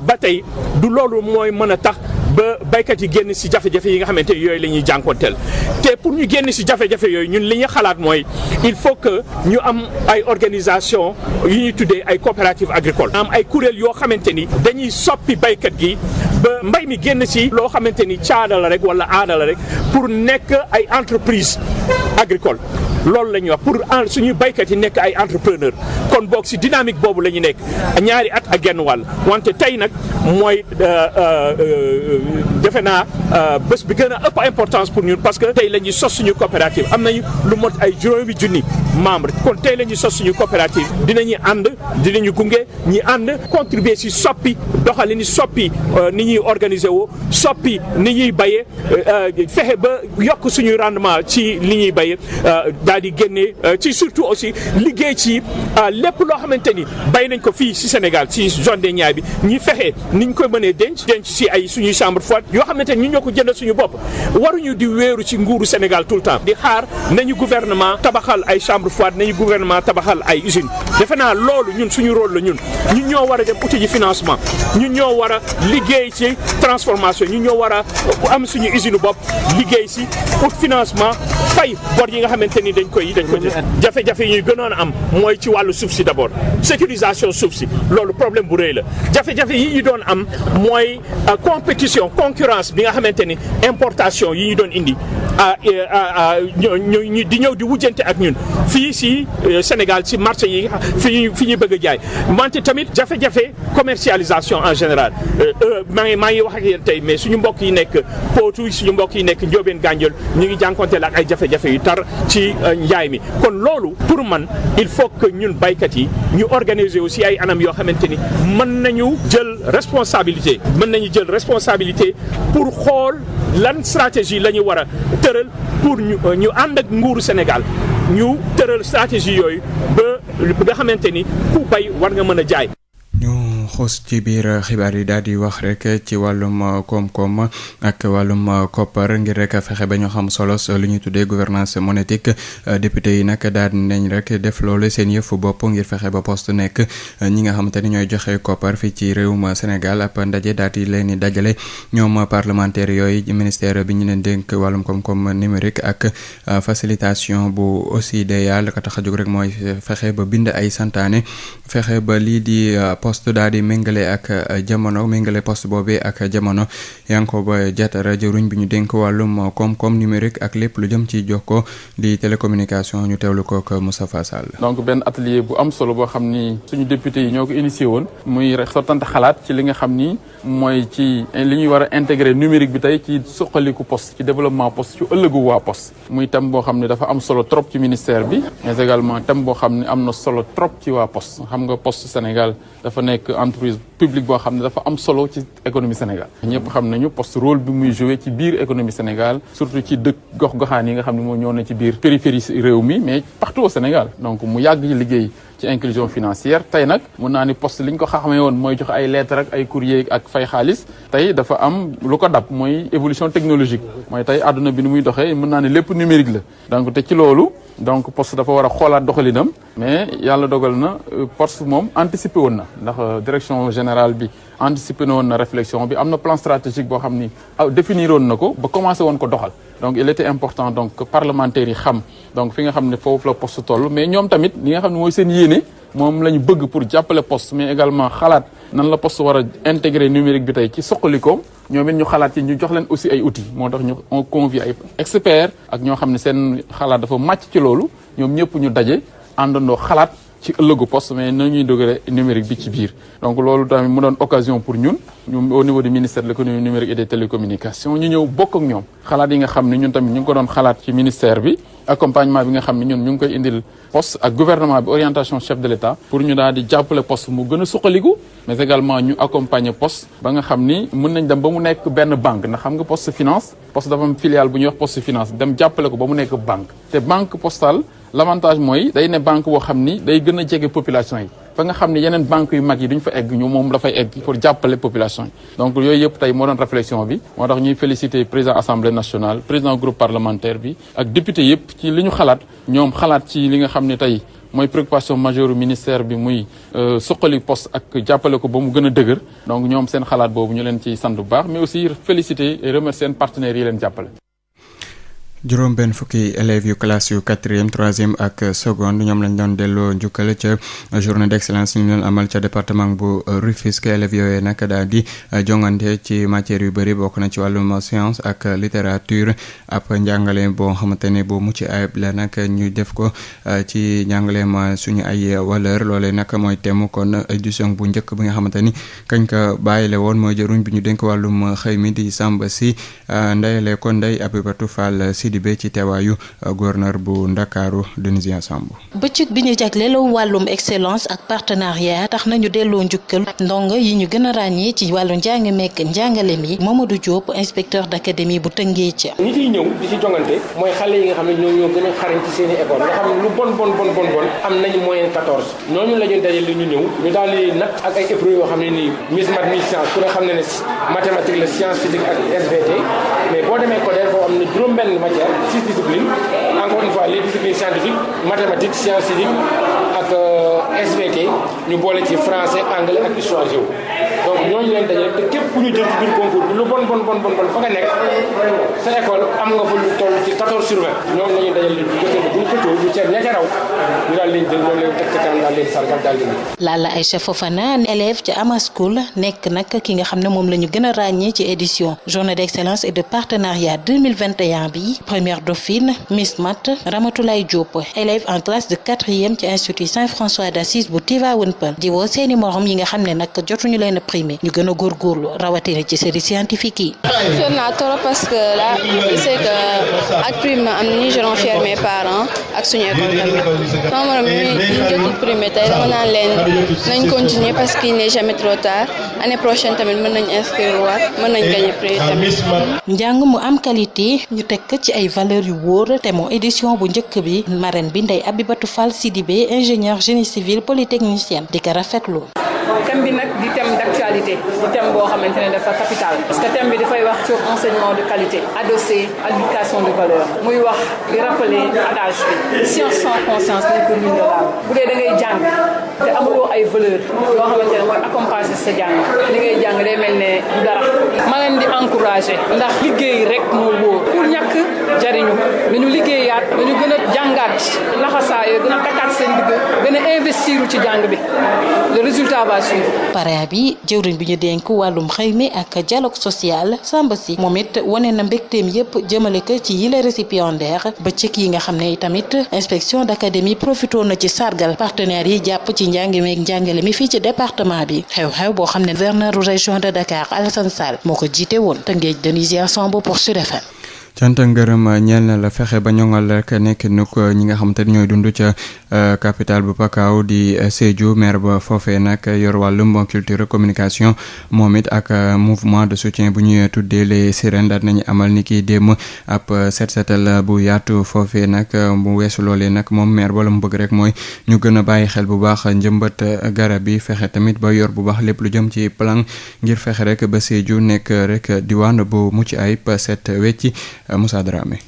ba tey du loolu mooy mën a tax ba baykat yi génn ci jafe-jafe yi nga xamante ni yooyu la ñuy jànkoonteel te pour ñu génn ci jafe-jafe yooyu ñun li ñu xalaat mooy il faut que ñu am ay organisation yu ñuy tuddee ay coopératives agricoles am ay kuréel yoo xamante ni dañuy soppi baykat gi ba mbay mi génn ci loo xamante ni caada la rek wala aada la rek pour nekk ay entreprise agricole loolu la ñuy wax pour suñuy baykat yi nekk ay entrepreneur kon boog ci dynamique boobu la ñu nekk ñaari at ak genn wàll wante tey nag mooy defe naa bés bi gën a ëpp importance pour ñun parce que tey la ñuy sos suñu coopérative am nañu lu mot ay 5,000 membres kon tey la ñuy sos suñu coopérative dinañu ànd dinañu gunge ñi ànd contribuer ci soppi doxalin soppi ni ñuy organiser woo soppi ni ñuy bayee fexe ba yokk suñuy rendement ci li ñuy bayee daal di génne ci surtout aussi liggéey ci lépp loo xamante ni bay nañ ko fii ci Sénégal ci zone des Niayes bi ñi fexe niñ koy mënee denc ci ay suñuy chambre froide yoo xamante ni ñu ñoo ko jëndal suñu bopp waruñu di wéeru ci nguuru Sénégal tout le temps di xaar nañu gouvernement tabaxal ay chambre froide nañu gouvernement tabaxal ay usines defe naa loolu ñun suñu rôle la ñun ñoo war a dem uti ji financement ñun ñoo war a liggéey ci transformation ñun ñoo war a am suñu usine bopp liggéey ci ut financement fay bor yi nga xamante ni dañ koy jafe-jafe yi ñuy gënoon a am mooy ci wàllu suuf si d'abord sécurisation suuf si loolu problème bu rëy la jafe-jafe yi ñu doon am mooy compétition concurrence bi nga xamante ni importation yi ñu doon indi ñu di ñëw di wujjante ak ñun fii si Sénégal si marché yi fi ñu bëgg a jaay wante tamit jafe-jafe commercialisation en général maa ngi wax ak yéen tey mais suñu mbokk yi nekk Potou suñu mbokk yi nekk Ndiobène Gandiol ñu ngi jànkonteel ak ay jafe-jafe yu tar ci njaay mi kon loolu pour man il faut que ñun baykat yi ñu organiser aussi ay anam yoo xamante ni mën nañu jël responsabilité pour xool lan stratégie la ñu war a tëral pour ñu ànd ak nguuru Sénégal ñu tëral stratégie yooyu ba nga xamante ni ku bay war nga mën a jaay. xuus ci biir xibaar yi daal di wax rek ci wàllum koom-koom ak wàllum koppar ngir rek fexe ba ñu xam solos lu ñuy tuddee gouvernance monétique député yi nag daal nañ rek def loolu seen yëfu bopp ngir fexe ba poste nekk ñi nga xamante ni ñooy joxe koppar fii ci réewum Sénégal ab ndaje daal di leen di dajale ñoom parlementaire yooyu ministère bi ñu leen dénk wàllum koom-koom numérique ak facilitation bu OCDEA la ko tax a jóg rek mooy fexe ba bind ay santaane fexe ba lii di poste daal di méngale ak jamono méngale poste boobee ak jamono Yankoba Diattara jëruñ bi ñu dénk wàllum koom-koom numérique ak lépp lu jëm ci jokkoo di télécommunication ñu teewlu ko ak Moustapha Sall. donc benn atelier bu am solo boo xam ni suñu député yi ñoo ko initié woon muy rek sottante xalaat ci li nga xam ni mooy ci li ñuy war a intégrer numérique bi tey ci suqaliku poste ci développement poste ci ëllëgu waa poste muy thème boo xam ne dafa am solo trop ci ministère bi mais également thème boo xam ne am na solo trop ci waa poste xam nga poste Sénégal dafa nekk entreprise publique boo xam ne dafa am solo ci économie Sénégal ñëpp xam nañu poste rôle bi muy joué ci biir économie Sénégal surtout ci dëkk gox-goxaan yi nga xam ne moo ñëw na ci biir périphérie réew mi mais partout au Sénégal donc mu yàgg ci liggéey ci inclusion financière tey nag mun naa ni poste li ñu ko xamee woon mooy joxe ay lettres ak ay courrier ak fay xaalis tey dafa am lu ko dab mooy évolution technologique mooy tey àdduna bi ni muy doxee mën naa ni lépp numérique la donc te ci loolu donc poste dafa war a xoolaat doxalinam mais yàlla dogal na poste moom anticipé woon na ndax direction générale bi anticipé na woon na réflexion bi am na plan stratégique boo xam ni définir woon na ko ba commencé woon ko doxal donc il était important donc que parlementaires yi xam donc fi nga xam ne foofu la poste toll mais ñoom tamit li nga xam ne mooy seen yéene moom la ñu bëgg pour jàppale poste mais également xalaat nan la poste war a intégrer numérique bi tey ci soqalikoom ñoom it ñu xalaat ci ñu jox leen aussi ay outils moo tax ñu on convie ay experts ak ñoo xam ne seen xalaat dafa màcc ci loolu ñoom ñëpp ñu daje àndandoo xalaat ci ëllëgu poste mais na ñuy dogale numérique bi ci biir donc loolu tamit mu doon occasion pour ñun au niveau du ministère de l'économie numérique et des télécommunications ñu ñëw bokk ak ñoom xalaat yi nga xam ne ñun tamit ñu ngi ko doon xalaat ci ministère bi accompagnement bi nga xam ne ñun ñu ngi koy indil poste ak gouvernement bi orientation chef de l'État pour ñu daal di jàppale poste mu gën a suqaliku mais également ñu accompagner poste ba nga xam ni mën nañ dem ba mu nekk benn banque ndax xam nga poste finance poste dafa am filiale bu ñuy wax poste finance dem jàppale ko ba mu nekk banque te banque postale l'avantage mooy day ne banque boo xam ni day gën a jege population yi fa nga xam ne yeneen banques yu mag yi duñ fa egg ñu moom dafay egg pour jàppale population yi donc yooyu yëpp tey moo doon réflexion bi moo tax ñuy féliciter président assemblée nationale président groupe parlementaire bi ak député yëpp ci li ñu xalaat ñoom xalaat ci li nga xam ne tey mooy préoccupation majeure ministère bi muy suqali poste ak jàppale ko ba mu gën a dëgër donc ñoom seen xalaat boobu ñu leen ci sant bu baax mais aussi féliciter et remercier seen partenaires yi leen jàppale. juróom benn fukki élèves yu classe yu 4e 3e ak seconde ñoom lañ doon delloo njukkal ca journée d'excellence ñu leen amal ca département bu Rufisque élèves yooyu nag daal di jongante ci matière yu bëri bokk na ci wàllum science ak littérature ab njàngale boo xamante ne bu mucc ayib la nag ñu def ko ci njàngaleem suñu ay valeur loolee nag mooy thème kon édition bu njëkk bi nga xamante ni kañ ko bàyyile woon mooy jëruñ bi ñu dénk wàllum xëy mi di Samba si ndeyale ko Ndeye Abibatou Fall Sidibé ci teewaayu gouverneur bu Ndakaaru Denisia Samb. bëccëg bi ñu jagleel wàllum excellence ak partenariat tax nañu delloo njukkal ndongo yi ñu gën a ràññee ci wàllu njàng mekk njàngale mi Mamadou Diop inspecteur d'académie bu Tëngéej. ñi ciy ñëw di ci jongante mooy xale yi nga xam ne ñoo gën a xarañ ci seen i école nga xam ne lu bon am nañu moyenne 14 ñooñu la ñu dajale ñu ñëw ñu daal di nag ak ay épreuves yoo xam ne nii Miss Math Miss Science ku ne xam ne ne mathématique la science physique ak SVT mais boo demee ko def foo am na juróom-benn matière 6 disciplines encore une fois les disciplines scientifiques mathématiques sciences physiques ak SVT ñu boole ci français anglais ak histoire géo donc ñooñu leen dajale te képp ku ñu jël ci biir concours bi lu bon fa nga nekk sa école am nga fa lu toll ci 14 sur 20 ñoom la ñuy dajale bu ñu xëccoo ñu ceeb ña ca raw ñu daal leen jël ñoom leen teg ca kanam daal leen sargal daal leen. Lalla Aïcha Fofana élève ci Ama School nekk nag ki nga xam ne moom la ñu gën a ràññee ci édition journée d'excellence et de partenariat 2021 bi première dauphine Miss Math Ramatoulaye Diop élève en classe de 4e ci institut Saint-François d'Assise bu Tivaouane Peulh di woo seeni morom yi nga xam ne nag jotuñu leen a primé ñu gën a góorgóorlu rawatina ci série scientifique yi. fier naa trop parce que là c'est que ak prime am ni je rends fier mes parents ak suñu école tamit sama morom ñu jotul primé tey dama naan leen nañ continuer parce qu'il n'est jamais trop tard année prochaine tamit mën nañ inscrire waat mën nañ gagner prix tamit. njàng mu am qualité ñu teg ci ay valeurs yu wóor te moo édition bu njëkk bi marraine bi Ndeye Abibatou Fall Sidibé ingénieur génie civil polytechnicienne di ko rafetlu. thème bi nag di thème d'actualité di thème boo xamante ne dafa capital parce que thème bi dafay wax sur enseignement de qualité adossé à l'éducation de valeur muy wax di rappeler adage bi science sans conscience n'est que ruine de l'âme bu dee da ngay jàng te amuloo ay valeur yoo xamante ne mooy accompagner sa jàng li ngay jàng day mel ne du dara ma leen di encourager ndax liggéey rek moo wóor pour ñàkk jariñu nañu liggéeyaat nañu gën a jàngaat laxasaayoo gën a takkaat seen digg gën a investir ci jàng bi le résultat va suivre. pare bi jëwriñ bi ñu dénk wàllum xëy mi ak dialogue social Samba si moom it wane na mbégteem yépp jëmale ko ci yile récipiendaire bëccëg yi nga xam ne tamit inspection d'académie profité na ci sargal partenaires yi jàpp ci njàng meeg njàngale mi fii ci département bi xew-xew boo xam ne gouverneur région de Dakar Alassane Sall moo ko jiite woon Tëngéej Denisia Samb pour Sud FM. cant ngërëm ñeel na la fexe ba ñoŋal rek nekk nuk ñi nga xamante ni ñooy dund ca capitale bu Pakao di Sédhiou maire ba foofee nag yor wàllum culture communication moom it ak mouvement de soutien bu ñuy tuddee les sirènes daal nañu amal ni ki démb ab set setal bu yaatu foofee nag bu weesu loolee nag moom maire ba la mu bëgg rek mooy ñu gën a bàyyi xel bu baax njëmbat garab yi fexe tamit ba yor bu baax lépp lu jëm ci plan ngir fexe rek ba Sédhiou nekk rek diwaan bu mucc ayib set wecci Moussa Dramé.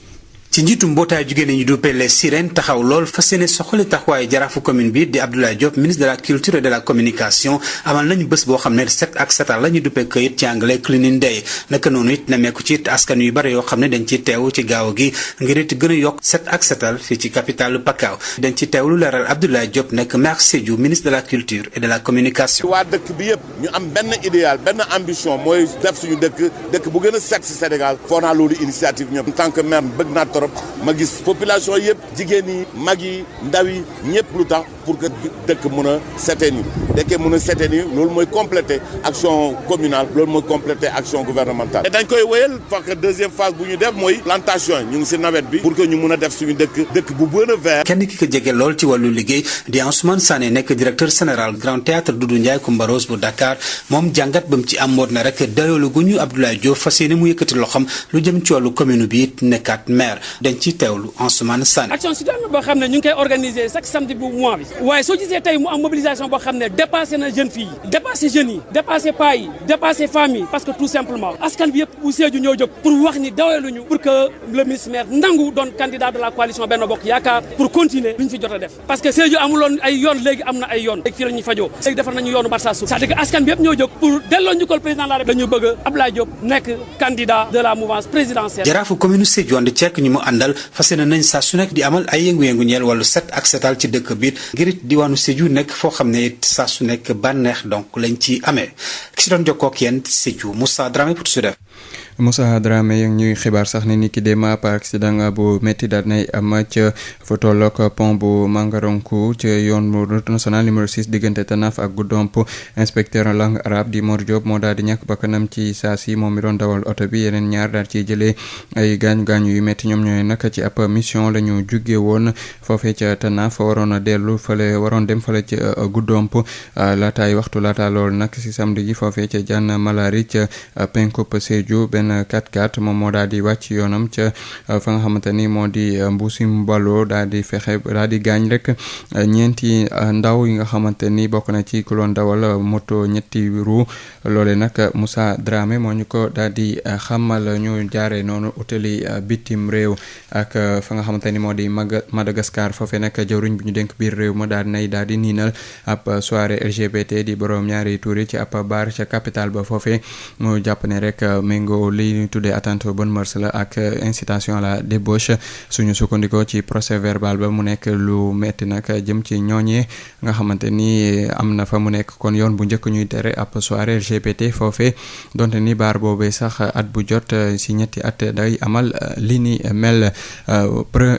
ci njiitu mbootaay jigéen ñi duppee les sirènes taxaw lool fas yéene soxali taxawaayu jaraafu commune bi di Abdoulaye Diop ministre de la culture et de la communication amal nañu bés boo xam ne set ak setal la ñu duppee këyit ci anglais cleaning day naka noonu it nemmeeku ci askan yu bari yoo xam ne dañ ci teew ci gaaw gi ngir it gën a yokk set ak setal fii ci capitale Pakao dañ ci teew lu leeral Abdoulaye Diop nekk maire Sédhiou ministre de la culture et de la communication. waa dëkk bi yëpp ñu am benn idéal benn ambition mooy def suñu dëkk bu gën a set si Sénégal foo naa loolu initiative ñëpp en tant que maire bëgg naa trop ma gis population yëpp jigéen yi mag yi ndaw yi ñëpp lu tax pour que dëkk mën a setee ni dëkk mën a setee ni loolu mooy compléter action communale loolu mooy compléter action gouvernementale te dañ koy wéyal parce que deuxième phase bu ñu def mooy plantation ñu ngi si nawet bi pour que ñu mën a def suñu dëkk bu gën a vert. kenn ki ko jege lool ci wàllu liggéey di Ousmane Sané nekk directeur général Grand Théâtre Doudou Ndiaye Coumba Rose bu Dakar moom jàngat ba mu ci am moot na rek dayoolu gu ñu Abdoulaye Diop fas yéene mu yëkkati loxam lu jëm ci wàllu commune bi it nekkaat maire dañ ci teewlu Ansoumana Sané. action citoyenne boo xam ne ñu ngi koy organiser chaque samedi bu mois bi waaye soo gisee tey mu am mobilisation boo xam ne dépassé na jeunes filles yi dépassé jeunes yi dépassé paa yi dépassé femmes yi parce que tout simplement askan bi yëpp bu Sédhiou ñoo jóg pour wax ni dawaluñu pour que le ministre maire nangu doon candidat de la coalition Benno Bokk Yaakaar pour continuer lu ñu fi jot a def parce que Sédhiou amuloon ay yoon léegi am na ay yoon léegi fii la ñuy fajoo léegi defar nañu yoonu Barça Souf c'est-à-dire que askan bi yëpp ñoo jóg pour delloo njukkal président de la République dañu bëgg Abdoulaye Diop nekk candidat de la mouvance présidentielle. jaraafu commune Sédhiou ànd ceek ñu mu àndal fas yéene nañ saa su nekk di amal ay yëngu-yëngu ñeel wàllu set ak setal ci dëkk bi ngir it diwaanu Sédhiou nekk foo xam ne it saa su nekk bànneex donc lañ ci amee ki si doon jokkoo ak yéen Sédhiou Moussa Dramé pour Sud FM. Moussa Dramé ñuy xibaar sax ne ni ki dem ab accident bu métti daal nay am ca fa tolloog pont bu Mangaronkou ca yoon route nationale numéro 6 diggante Tanaf ak Goudomp inspecteur langue arabe di Mor Diop moo daal di ñàkk bakkanam ci saa si moom mi doon dawal oto bi yeneen ñaar daal ciy jëlee ay gaañu-gaañu yu métti ñoom ñooy nag ci ab mission la ñu jugee woon foofee ca Tanaf waroon a dellu fale waroon dem fale ca Goudomp laataay waxtu laata loolu nag si samedi ji foofee ca Diane Malari ca Pencop Sédhiou benn 4x4 moom moo daal di wàcc yoonam ca fa nga xamante ni moo di Mbuusim Balo daal di fexe daal di gaañ rek ñeenti ndaw yi nga xamante ni bokk na ci ku loon dawal moto ñetti roue loole nag Moussa Dramé moo ñu ko daal di xamal ñu jaaree noonu utali bitim réew ak fa nga xamante ni moo di Madagascar foofee nag jawriñ bi ñu dénk biir réew ma daal di niinal ab soirée LGBT di borom ñaari tuuri ci ab bar ca capitale ba foofee mu jàpp ne rek méngoo li ñu tuddee atteinte aux bonnes mœurs la ak incitation à la débauche suñu sukkandikoo ci procès verbal ba mu nekk lu metti nag jëm ci ñooñee nga xamante ni am na fa mu nekk kon yoon bu njëkk ñuy tere ab soirée LGBT foofee donte ni baar boobee sax at bu jot si ñetti at day amal li ni mel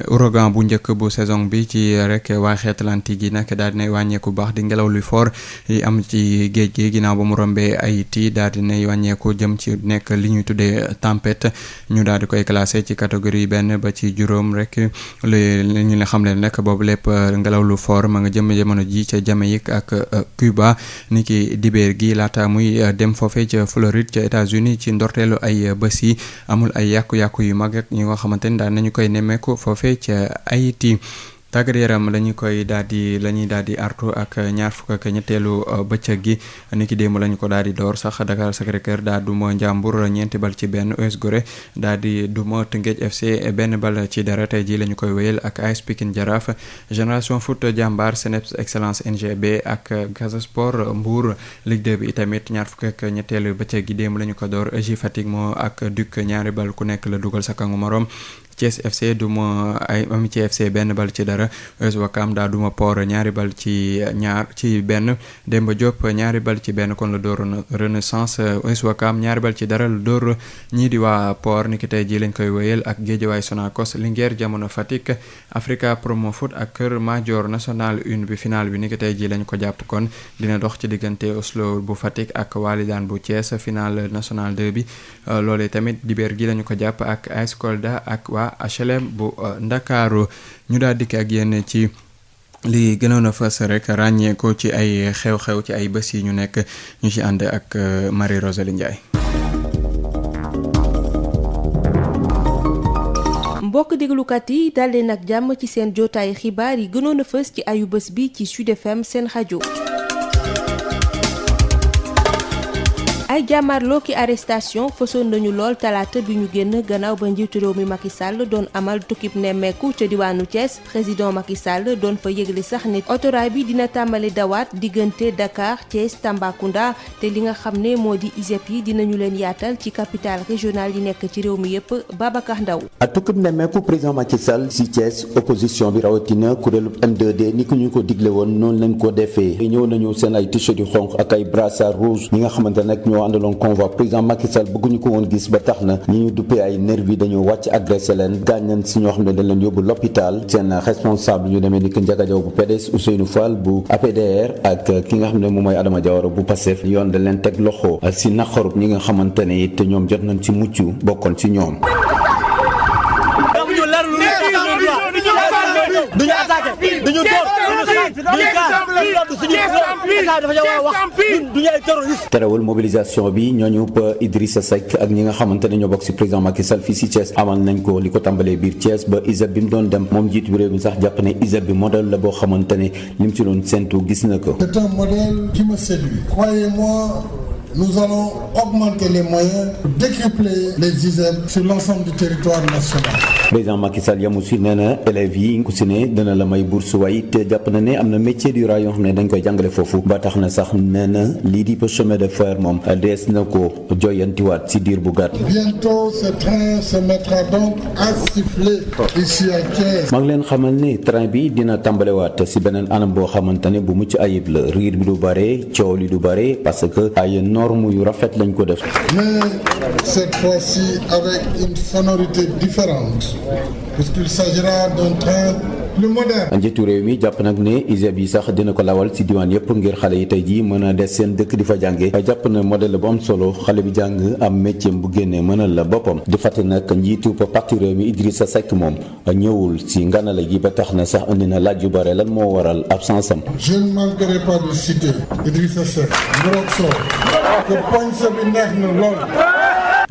ouragan bu njëkk bu saison bi ci rek waaxi Atlantique yi nag daal dinay wàññeeku baax di ngelaw lu fort yi am ci géej gi ginnaaw ba mu rombee Haïti daal dinay wàññeeku jëm ci nekk li ñuy tuddee tempête ñu daal di koy classé ci catégorie benn ba ci juróom rek li ñu la xam leen nag boobu lépp ngelaw lu fort ma nga jëm jamono ji ca Jamaïque ak Cuba ni ki dibeer gi laata muy dem foofee ca Floride ca États-Unis ci ndorteelu ay bés yi amul ay yàqu-yàqu yu mag ak ñi nga xamante ni daal nañu koy nemmeeku foofee ca Haïti tàggat yaram la ñuy daal di artu ak ñaar fukk ak ñetteelu bëccëg gi ni ki démb lañu ko daal di door sax Dakar Sacré-Cœur daa duma Njàmbur ñeenti bal ci benn US Gorée daal di duma Tëngéej FC benn bal ci dara tey ji la ñu koy wéyal ak AS Pikine Jaraaf Génération Foot Jàmbaar Seneps Excellence NGB ak Casa Sport Mbour Ligue 2 bi itamit ñaar fukk ak ñetteelu bëccëg gi démb la ñu ko door EJ Fatick moo ak Duc ñaari bal ku nekk la dugal sa kangu morom Thiès FC duma ay Amitié FC benn bal ci dara US Ouakam daa duma Port ñaari bal ci benn Demba Diop ñaari bal ci benn kon la door Renaissance US Ouakam ñaari bal ci dara la door ñii di waa Port niki tey ji lañ koy wéyal ak Guédiawaye Sonacos Linguère Jamono Fatick Africa Promo Foot ak Kër Madior National 1 bi final bi niki tey ji lañ ko jàpp kon dina dox ci diggante Oslo bu Fatick ak Walidane bu Thiès final National 2 bi loolee tamit dibeer gi lañu ko jàpp ak AS Kolda ak waa HLM bu Ndakaaru ñu daal dikk ak yéen ci li gënoon a fës rek ràññee ko ci ay xew-xew ci ay bés yi ñu nekk ñu ci ànd ak Marie Rosalie Ndiaye. mbokk déglukat yi dal leen ak jàmm ci seen jotaayu xibaar yi gënoon a fës ci ayu bés bi ci Sud FM seen rajo. ay jàmmarloo ki arrestation fësoon nañu lool talaata bi ñu génn gannaaw ba njiitu réew mi Macky Sall doon amal tukkib nemmeeku ca diwaanu Thiès président Macky Sall doon fa yëgle sax ne autorail bi dina tàmbali dawaat diggante Dakar Thiès Tambacounda te li nga xam ne moo di ISEP yi dinañu leen yaatal ci capitale régionale yi nekk ci réew mi yépp Babacar Ndaw tukkib nemmeeku président Macky Sall si Thiès opposition bi rawatina kuréelu M2D ni ko ñu ko digle woon noonu lañ ko defee ñëw nañu seen ay t-shirt yu xonq ak ay brassard rouge ñi nga xamante nag ñoo àndaloon convoi président Macky Sall bëgguñu ko woon gis ba tax na ñi ñu duppee ay nervi dañoo wàcc agressé leen gaañ nañ si ñoo xam ne dañ leen yóbbu l'hôpital seen responsable ñu demee ni que Ndiaga Diaw bu PDS Ousseynou Fall bu APDR ak ki nga xam ne moom mooy Adama Diawara bu Pastef yoon dañ leen teg loxo si naqarub ñi nga xamante ne it ñoom jot nañ ci mucc bokkoon ci ñoom duñu attaqué duñu door duñu xaaj duñu gaar suñu état dafa war a wax duñu ay terroriste. terewul mobilisation bi ñooñu Idrissa Seck ak ñi nga xamante ne ñoo bokk ci président Macky Sall fii ci Thiès amal nañ ko li ko tàmbalee biir Thiès ba ISEP bi mu doon dem moom jiitu réew mi sax jàpp ne ISEP bi modèle la boo xamante ne lim ci doon séntu gis na ko. C'est un modèle qui me séduit. Croyez-moi, nous allons augmenter les moyens pour décupler les ISEP sur l'ensemble du territoire national. président Macky Sall yamu si nee na élèves yi ku si ne dina la may bourse waaye te jàpp na ne am na métier du rail yoo xam ne dañ koy jàngale foofu ba tax na sax nee na lii di chemin de fer moom dees na ko joyantiwaat si diir bu gàtt. Bientôt ce train se mettra donc à siffler ici à Thiès. maa ngi leen xamal ni train bi dina tàmbalewaat si beneen anam boo xamante ne bu mucc ayib la riir bi du bare coow li du bare parce que ay normes yu rafet lañ ko def. Mais cette fois-ci avec une sonorité différente. Puisqu'il s'agira d'un train plus moderne. njiitu réew mi jàpp nag ne ISEP yi sax dina ko lawal ci diwaan yëpp ngir xale yi tey jii mën a des seen dëkk di fa jànge jàpp na modèle bu am solo xale bi jàng am métier bu génnee mënal la boppam di fàtte nag njiitu parti réew mi Idrissa Seck moom ñëwul ci nganale gi ba tax na sax andi na laaj yu bare lan moo waral absence am. Je ne manquerai pas de citer Idrissa Seck Mburok Sow que poñse bi neex na lool.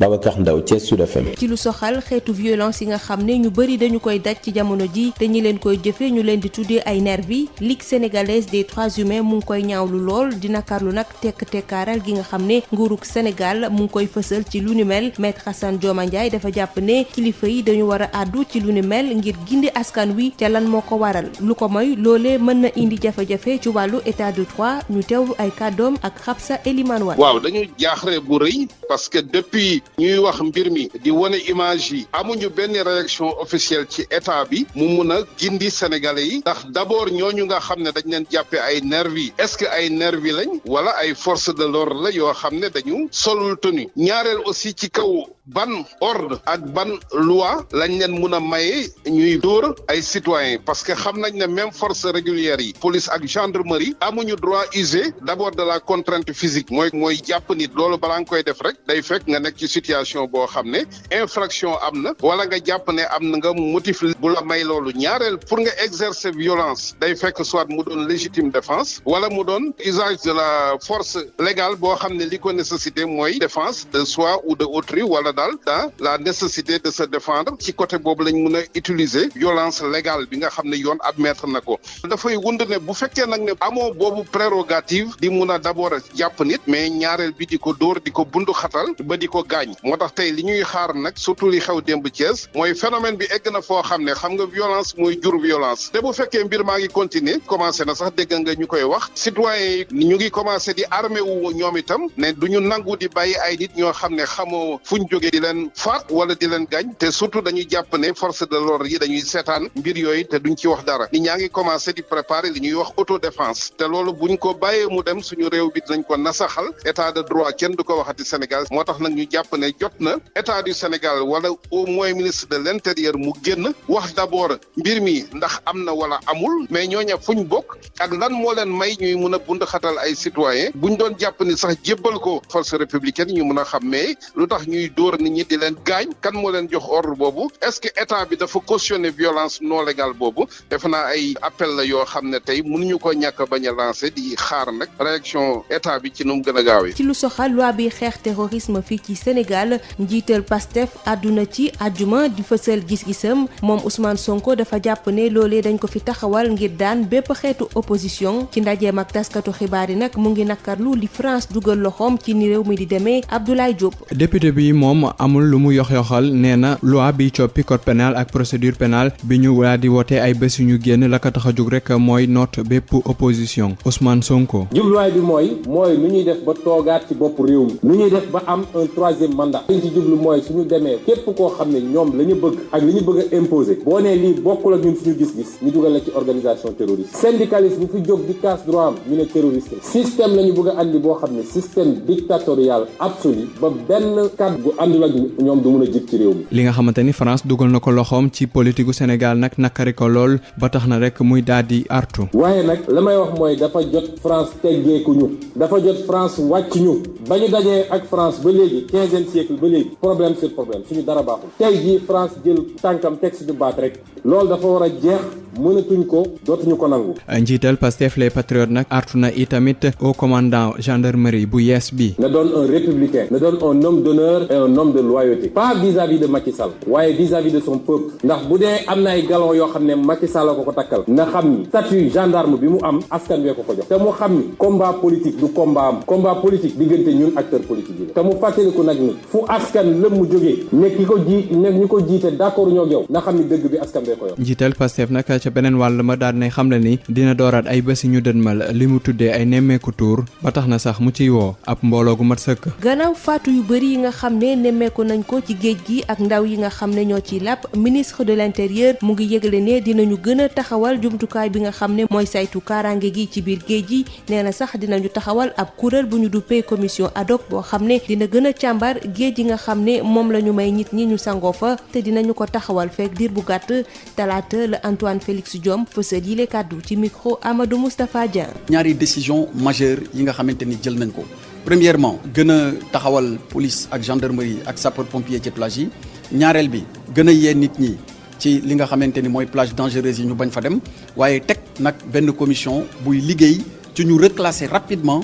Babacar Ndaw Thiès Sud FM. ci lu soxal xeetu violence yi nga xam ne ñu bëri dañu koy daj ci jamono ji te ñi leen koy jëfee ñu leen di tuddee ay nervi Ligue sénégalaise des droits humains mu ngi koy ñaawlu lool di nakarlu nag tekkaaral gi nga xam ne nguurug Sénégal mu ngi koy fësal ci lu ni mel Maître Assane Dioma Ndiaye dafa jàpp ne kilifa yi dañu war a àddu ci lu ni mel ngir gindi askan wi te lan moo ko waral lu ko mooy loolee mën na indi jafe-jafe ci wàllu état de droit ñu teewlu ay kàddoom ak Xabsa Elimane Wane. waaw dañu jaaxle bu rëy parce que depuis ñuy wax mbir mi di wane image yi amuñu benn réaction officielle ci état bi mu mun a gindi sénégalais yi ndax d'abord ñooñu nga xam ne dañ leen jàppe ay nervi est-ce que ay nervi lañ wala ay force de l'ordre la yoo xam ne dañu solul tenue ñaareel aussi ci kaw ban ordre ak ban loi lañ leen mun a maye ñuy dóor ay citoyens parce que xam nañ ne même force régulière yi police ak gendarmerie amuñu droit user d'abord de la contrainte physique mooy jàpp nit loolu balaa nga koy def rek day fekk nga nekk ci situation boo xam ne infraction am na wala nga jàpp ne am na nga motif bu la may loolu ñaareel pour nga exercer violence day fekk soit mu doon légitime défense wala mu doon usage de la force légale boo xam ne li ko nécessité mooy défense de soi ou de autrui wala daal dans la nécessité de se défendre ci côté boobu lañ mun a utiliser violence légale bi nga xam ne yoon admettre na ko dafay wund ne bu fekkee nag ne amoo boobu prérogative di mun a d'abord jàpp nit mais ñaareel bi di ko dóor di ko bundu xatal ba di ko gaañ moo tax tey li ñuy xaar nag surtout li xew démb Thiès mooy phénomène bi egg na foo xam ne xam nga violence mooy jur violence te bu fekkee mbir maa ngi continuer commencé na sax dégg nga ñu koy wax citoyens yi ñu ngi commencé di armé wu ñoom itam ne du ñu nangu di bàyyi ay nit ñoo xam ne xamoo fuñ jógee di leen faat wala di leen gaañ te surtout dañuy jàpp ne force de l'ordre yi dañuy seetaan mbir yooyu te duñ ci wax dara nit ñaa ngi commencé di préparer li ñuy wax autodéfense te loolu buñ ko bàyyee mu dem suñu réew bi dinañ ko nasaxal état de droit kenn du ko waxati Sénégal moo tax nag ñu jàpp ne jot na état du Sénégal wala au moins ministre de l'intérieur mu génn wax d'abord mbir mi ndax am na wala amul mais ñooña fuñ bokk ak lan moo leen may ñuy mun a bund xatal ay citoyens buñ doon jàpp ni sax jébbal ko force républicaine ñu mun a xam mais lu tax ñuy dóor nit ñi di leen gaañ kan moo leen jox ordre boobu est-ce que état bi dafa cautionner violence non légale boobu defe naa ay appel la yoo xam ne tey mënuñu ko ñàkk bañ a lancer di xaar nag réaction état bi ci nu mu gën a gaawee. ci lu soxal loi bi xeex terrorisme fii ci Sénégal njiital Pastef àdduna ci àjjuma di fësal gis-gisam moom Ousmane Sonko dafa jàpp ne loolee dañ ko fi taxawal ngir daan bépp xeetu opposition ci ndajeem ak taskatu xibaar yi nag mu ngi nakarlu li France dugal loxoom ci ni réew mi di demee Abdoulaye Diop. député bi moom amul lu mu yox-yoxal nee na loi bi coppi code pénal ak procédure pénale bi ñu waa di wote ay bés yu ñu génn la ko tax a jóg rek mooy noot bépp opposition Ousmane Sonko. jubluwaay bi mooy nu ñuy def ba toogaat ci bopp réew mi nu ñuy def ba am un troisième mandat liñ ci jublu mooy suñu demee képp koo xam ne ñoom la ñu bëgg ak li ñu bëgg a imposer boo nee lii bokkul ak ñun suñu gis-gis ñu dugal la ci organisation terroriste syndicaliste bu fi jóg di casse droit am ñu ne terroriste système la ñu bëgg a andi boo xam ne système dictatorial absolu ba benn kàddu gu àndul ak ñoom du mun a jig ci réew mi. li nga xamante ni France dugal na ko loxoom ci politique gu Sénégal nag nakari ko lool ba tax na rek muy daal di artu. waaye nag la may wax mooy dafa jot France teggeeku ñu dafa jot France wàcc ñu ba ñu dajee ak France ba léegi 15e 16e siècle ba léegi problème sur problème suñu dara baaxul tey jii France jël tànkam texte de baat rek loolu dafa war a jeex mënatuñ ko dootuñu ko nangu. njiital Pastef les patriotes nag artu na itamit au commandant gendarmerie bu yees bi. na doon un républicain na doon un homme d'honneur et un homme de loyauté pas vis-à-vis de Macky Sall waaye vis-à-vis de son peuple ndax bu dee am na ay galon yoo xam ne Macky Sall la ko takkal na xam ni statut gendarme bi mu am askan wee ko jox te mu xam ni combat politique du combat am combat politique diggante ñun acteurs politiques yi te mu fàttaliku nag ni fu askan lëm mu jógee nekk ñi ko jiite d'accord ñoo yow na xam ni dëgg bi askan bee ko yor. njiital Pastef nag ca beneen wàll ma daal di xam le ni dina dooraat ay bés ñu dënmal li mu tuddee ay nemmeeku tuur ba tax na sax mu ciy woo ab mbooloo gu mat sëkk. gannaaw faatu yu bëri yi nga xam ne nemmeeku nañ ko ci géej gi ak ndaw yi nga xam ne ñoo ciy làpp ministre de l'intérieur mu ngi yëgle ne dinañu gën a taxawal jumtukaay bi nga xam ne mooy saytu kaaraange gi ci biir géej gi nee na sax dinañu taxawal ab kuréel bu ñu duppee commission ad hoc boo xam ne dina gën a càmbar géej yi nga xam ne moom la ñu may nit ñi ñu sangoo fa te dinañu ko taxawal fekk diir bu gàtt talaata la Antoine Félix Diome fësal yi le kàddu ci micro Amadou Moustapha Dieng. ñaari décision majeure yi nga xamante ni jël nañ ko premièrement gën a taxawal police ak gendarmerie ak sapeur pompier ci plage yi ñaareel bi gën a yee nit ñi ci li nga xamante ni mooy plage dangereuse yi ñu bañ fa dem waaye teg nag benn commission buy liggéey ci ñu reclasser rapidement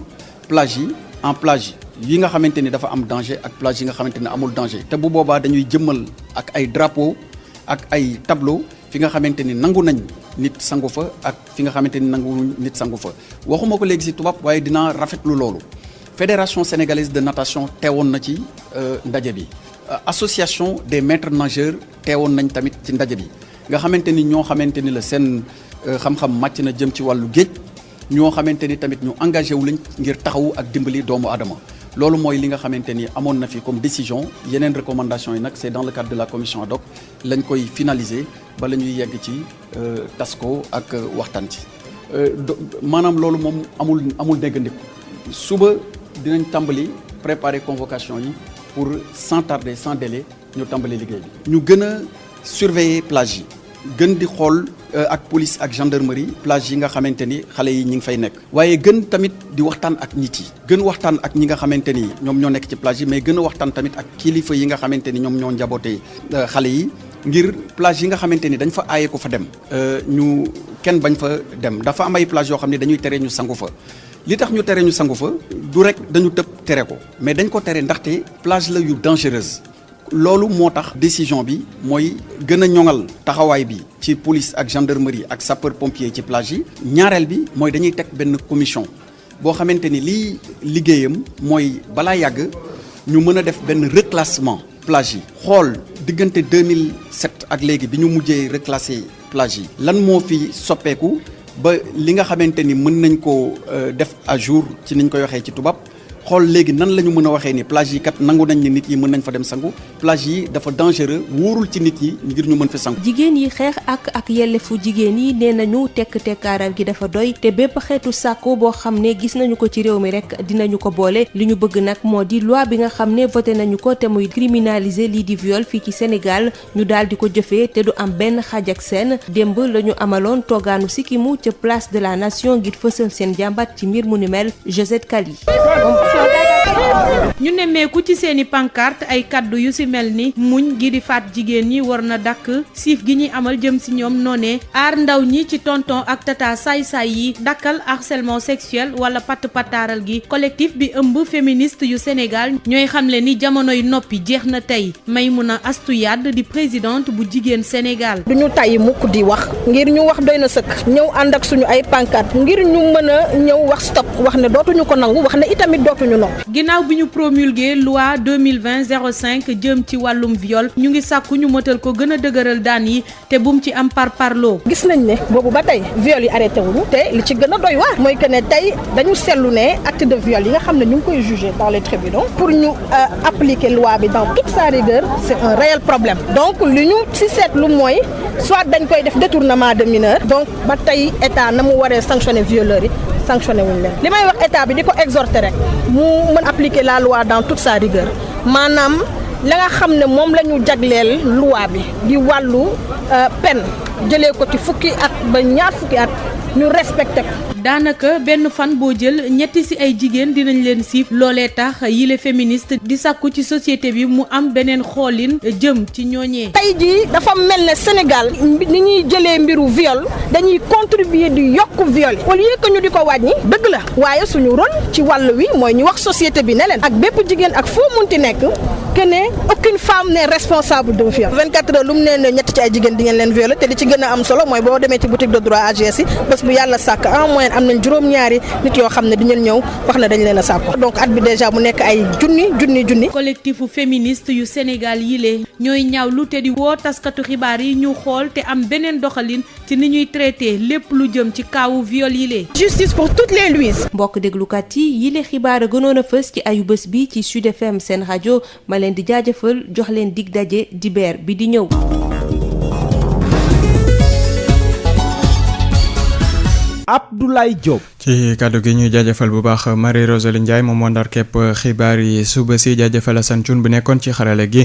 plage yi en plage yi nga xamante ni dafa am danger ak plage yi nga xamante ni amul danger te bu boobaa dañuy jëmmal ak ay drapeau ak ay tableau fi nga xamante ni nangu nañ nit sangu fa ak fi nga xamante ni nangu nit sangu fa waxuma ko léegi ci tubaab waaye dinaa rafetlu loolu fédération sénégalaise de natation teewoon na ci ndaje bi association des maîtres nageurs teewoon nañ tamit ci ndaje bi nga xamante ni ñoo xamante ni la seen xam-xam màcc na jëm ci wàllu géej ñoo xamante ni tamit ñu engagé wu lañ ngir taxawu ak dimbali doomu aadama loolu mooy li nga xamante ni amoon na fi comme décision yeneen recommandation yi nag c'est dans le cadre de la commission ad hoc lañ koy finaliser ba la ñuy yegg ci tas ko ak waxtaan ci maanaam loolu moom amul déggandik suba dinañ tàmbali préparer convocation yi pour sans tarder sans délai ñu tàmbali liggéey bi ñu gën a surveiller plage yi gën di xool ak police ak gendarmerie plage yi nga xamante ni xale yi ñi ngi fay nekk waaye gën tamit di waxtaan ak nit yi gën waxtaan ak ñi nga xamante ni ñoom ñoo nekk ci plage yi mais gën a waxtaan tamit ak kilifa yi nga xamante ni ñoom ñoo njaboote xale yi ngir plage yi nga xamante ni dañ fa aaye ko fa dem ñu kenn bañ fa dem dafa am ay plage yoo xam ne dañuy tere ñu sangu fa li tax ñu tere ñu sangu fa du rek dañu tëb tere ko mais dañ ko tere ndaxte plage la yu dangereuse loolu moo tax décision bi mooy gën a ñoŋal taxawaay bi ci police ak gendarmerie ak sapeur pompier ci plage yi ñaareel bi mooy dañuy teg benn commission boo xamante ni lii liggéeyam mooy balaa yàgg ñu mën a def benn reclassement plage yi xool diggante 2007 ak léegi bi ñu mujjee reclasser plage yi lan moo fi soppeeku ba li nga xamante ni mën nañ ko def à jour ci niñ koy waxee ci tubaab xool léegi nan la ñu mën a waxee ni plage yi kat nangu nañ ni nit yi mën nañ fa dem sangu plage yi dafa dangereux wóorul ci nit yi ngir ñu mën fa sangu. jigéen yi xeex ak yellefu jigéen yi nee nañu tekkaaral gi dafa doy te bépp xeetu sàkko boo xam ne gis nañu ko ci réew mi rek dinañu ko boole li ñu bëgg nag moo di loi bi nga xam ne voté nañu ko te muy criminaliser lii di viol fii ci Sénégal ñu daal di ko jëfee te du am benn xaaj ak seen démb la ñu amaloon toogaanu sikkimu ca place de la nation ngir fësal seen jàmbat ci mbir mu ni mel Josette Kali. ñu nemmeeku ci seeni pancarte ay kaddu yu ci mel ni muñ gi di faat jigéen ñi war na dakk siif gi ñuy amal jëm ci ñoom noonee aar ndaw ñi ci tonton ak tata saay-saay yi dakkal harcèlement sexuel wala patt pataaral gi collectif bi ëmb féministe yu Sénégal ñooy xamle ni jamonoy noppi jeex na tey Maïmouna Astou Yade di présidente bu jigéen Sénégal. duñu tàyyi mukk di wax ngir ñu wax doy na sëkk ñëw ànd ak suñu ay pancarte ngir ñu mën a ñëw wax stop wax ne dootuñu ko nangu wax ne itamit dootuñu noppi. ginnaaw bi ñu promulgué loi 2020-05 jëm ci wàllum viol ñu ngi sàkku ñu mëtal ko gën a dëgëral daan yi te bum ci am parparloo. gis nañ ne boobu ba tey viol yi arrêté wuñu te li ci gën a doy waar mooy que ne tey dañu seetlu ne acte de viol yi nga xam ne ñu ngi koy jugé dans les tribunaux pour ñu appliquer loi bi dans toute sa rigueur c'est un réel problème donc li ñu ci seetlu mooy soit dañ koy def détournement de mineur donc ba tey état na mu waree sanctionner violeurs yi sanctionné wuñ leen li may wax état bi di ko exhorter rek mu mën appliquer la loi dans toute sa rigueur maanaam la nga xam ne moom la ñu jagleel loi bi di wàllu peine jëlee ko ci fukki at ba ñaar fukki at ñu respecté ko. daanaka benn fan boo jël ñetti ci ay jigéen dinañ leen siif loolee tax yile féministe di sàkku ci société bi mu am beneen xoolin jëm ci ñooñee. tey jii dafa mel ne Sénégal ni ñuy jëlee mbiru viol dañuy contribuer di yokk viol au lieu que ñu di ko wàññi dëgg la waaye suñu rôle ci wàll wi mooy ñu wax société bi ne leen ak bépp jigéen ak foo munti nekk que ne aucune femme n'est responsable d'un viol. 24 heures lu mu nee ne ñett ci ay jigéen di ngeen leen violer te li ci gën a am solo mooy boo demee ci boutique de droit AGS yi bés bu yàlla sàkk en moyenne am nañ juróom-ñaari nit yoo xam ne dañu ñëw wax ne dañ leen a sàkk donc at bi déjà mu nekk ay junni. collectifu féministe yu Sénégal yile ñooy ñaaw lu te di woo taskatu xibaar yi ñu xool te am beneen doxalin ci ni ñuy traité lépp lu jëm ci kaawu viol yile. justice pour toutes les Louises. mbokk déglukat yi yile xibaar a gënoon a fës ci ayu bés bi ci Sud FM seen rajo ma leen di jaajëfal jox leen dig daje dibeer bi di ñëw. Abdoulaye Diop. ci kàddu gi ñuy jaajëfal bu baax Marie Rosalie Ndiaye moom moo ndar képp xibaar yi suba si jaajëfal Assane Thioune bu nekkoon ci xarale gi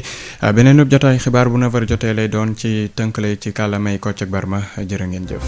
beneen jotaay xibaar bu 9h jotee lay doon ci tënk lay ci kàllaamay Kocc ak Barma jërë ngeen jëf.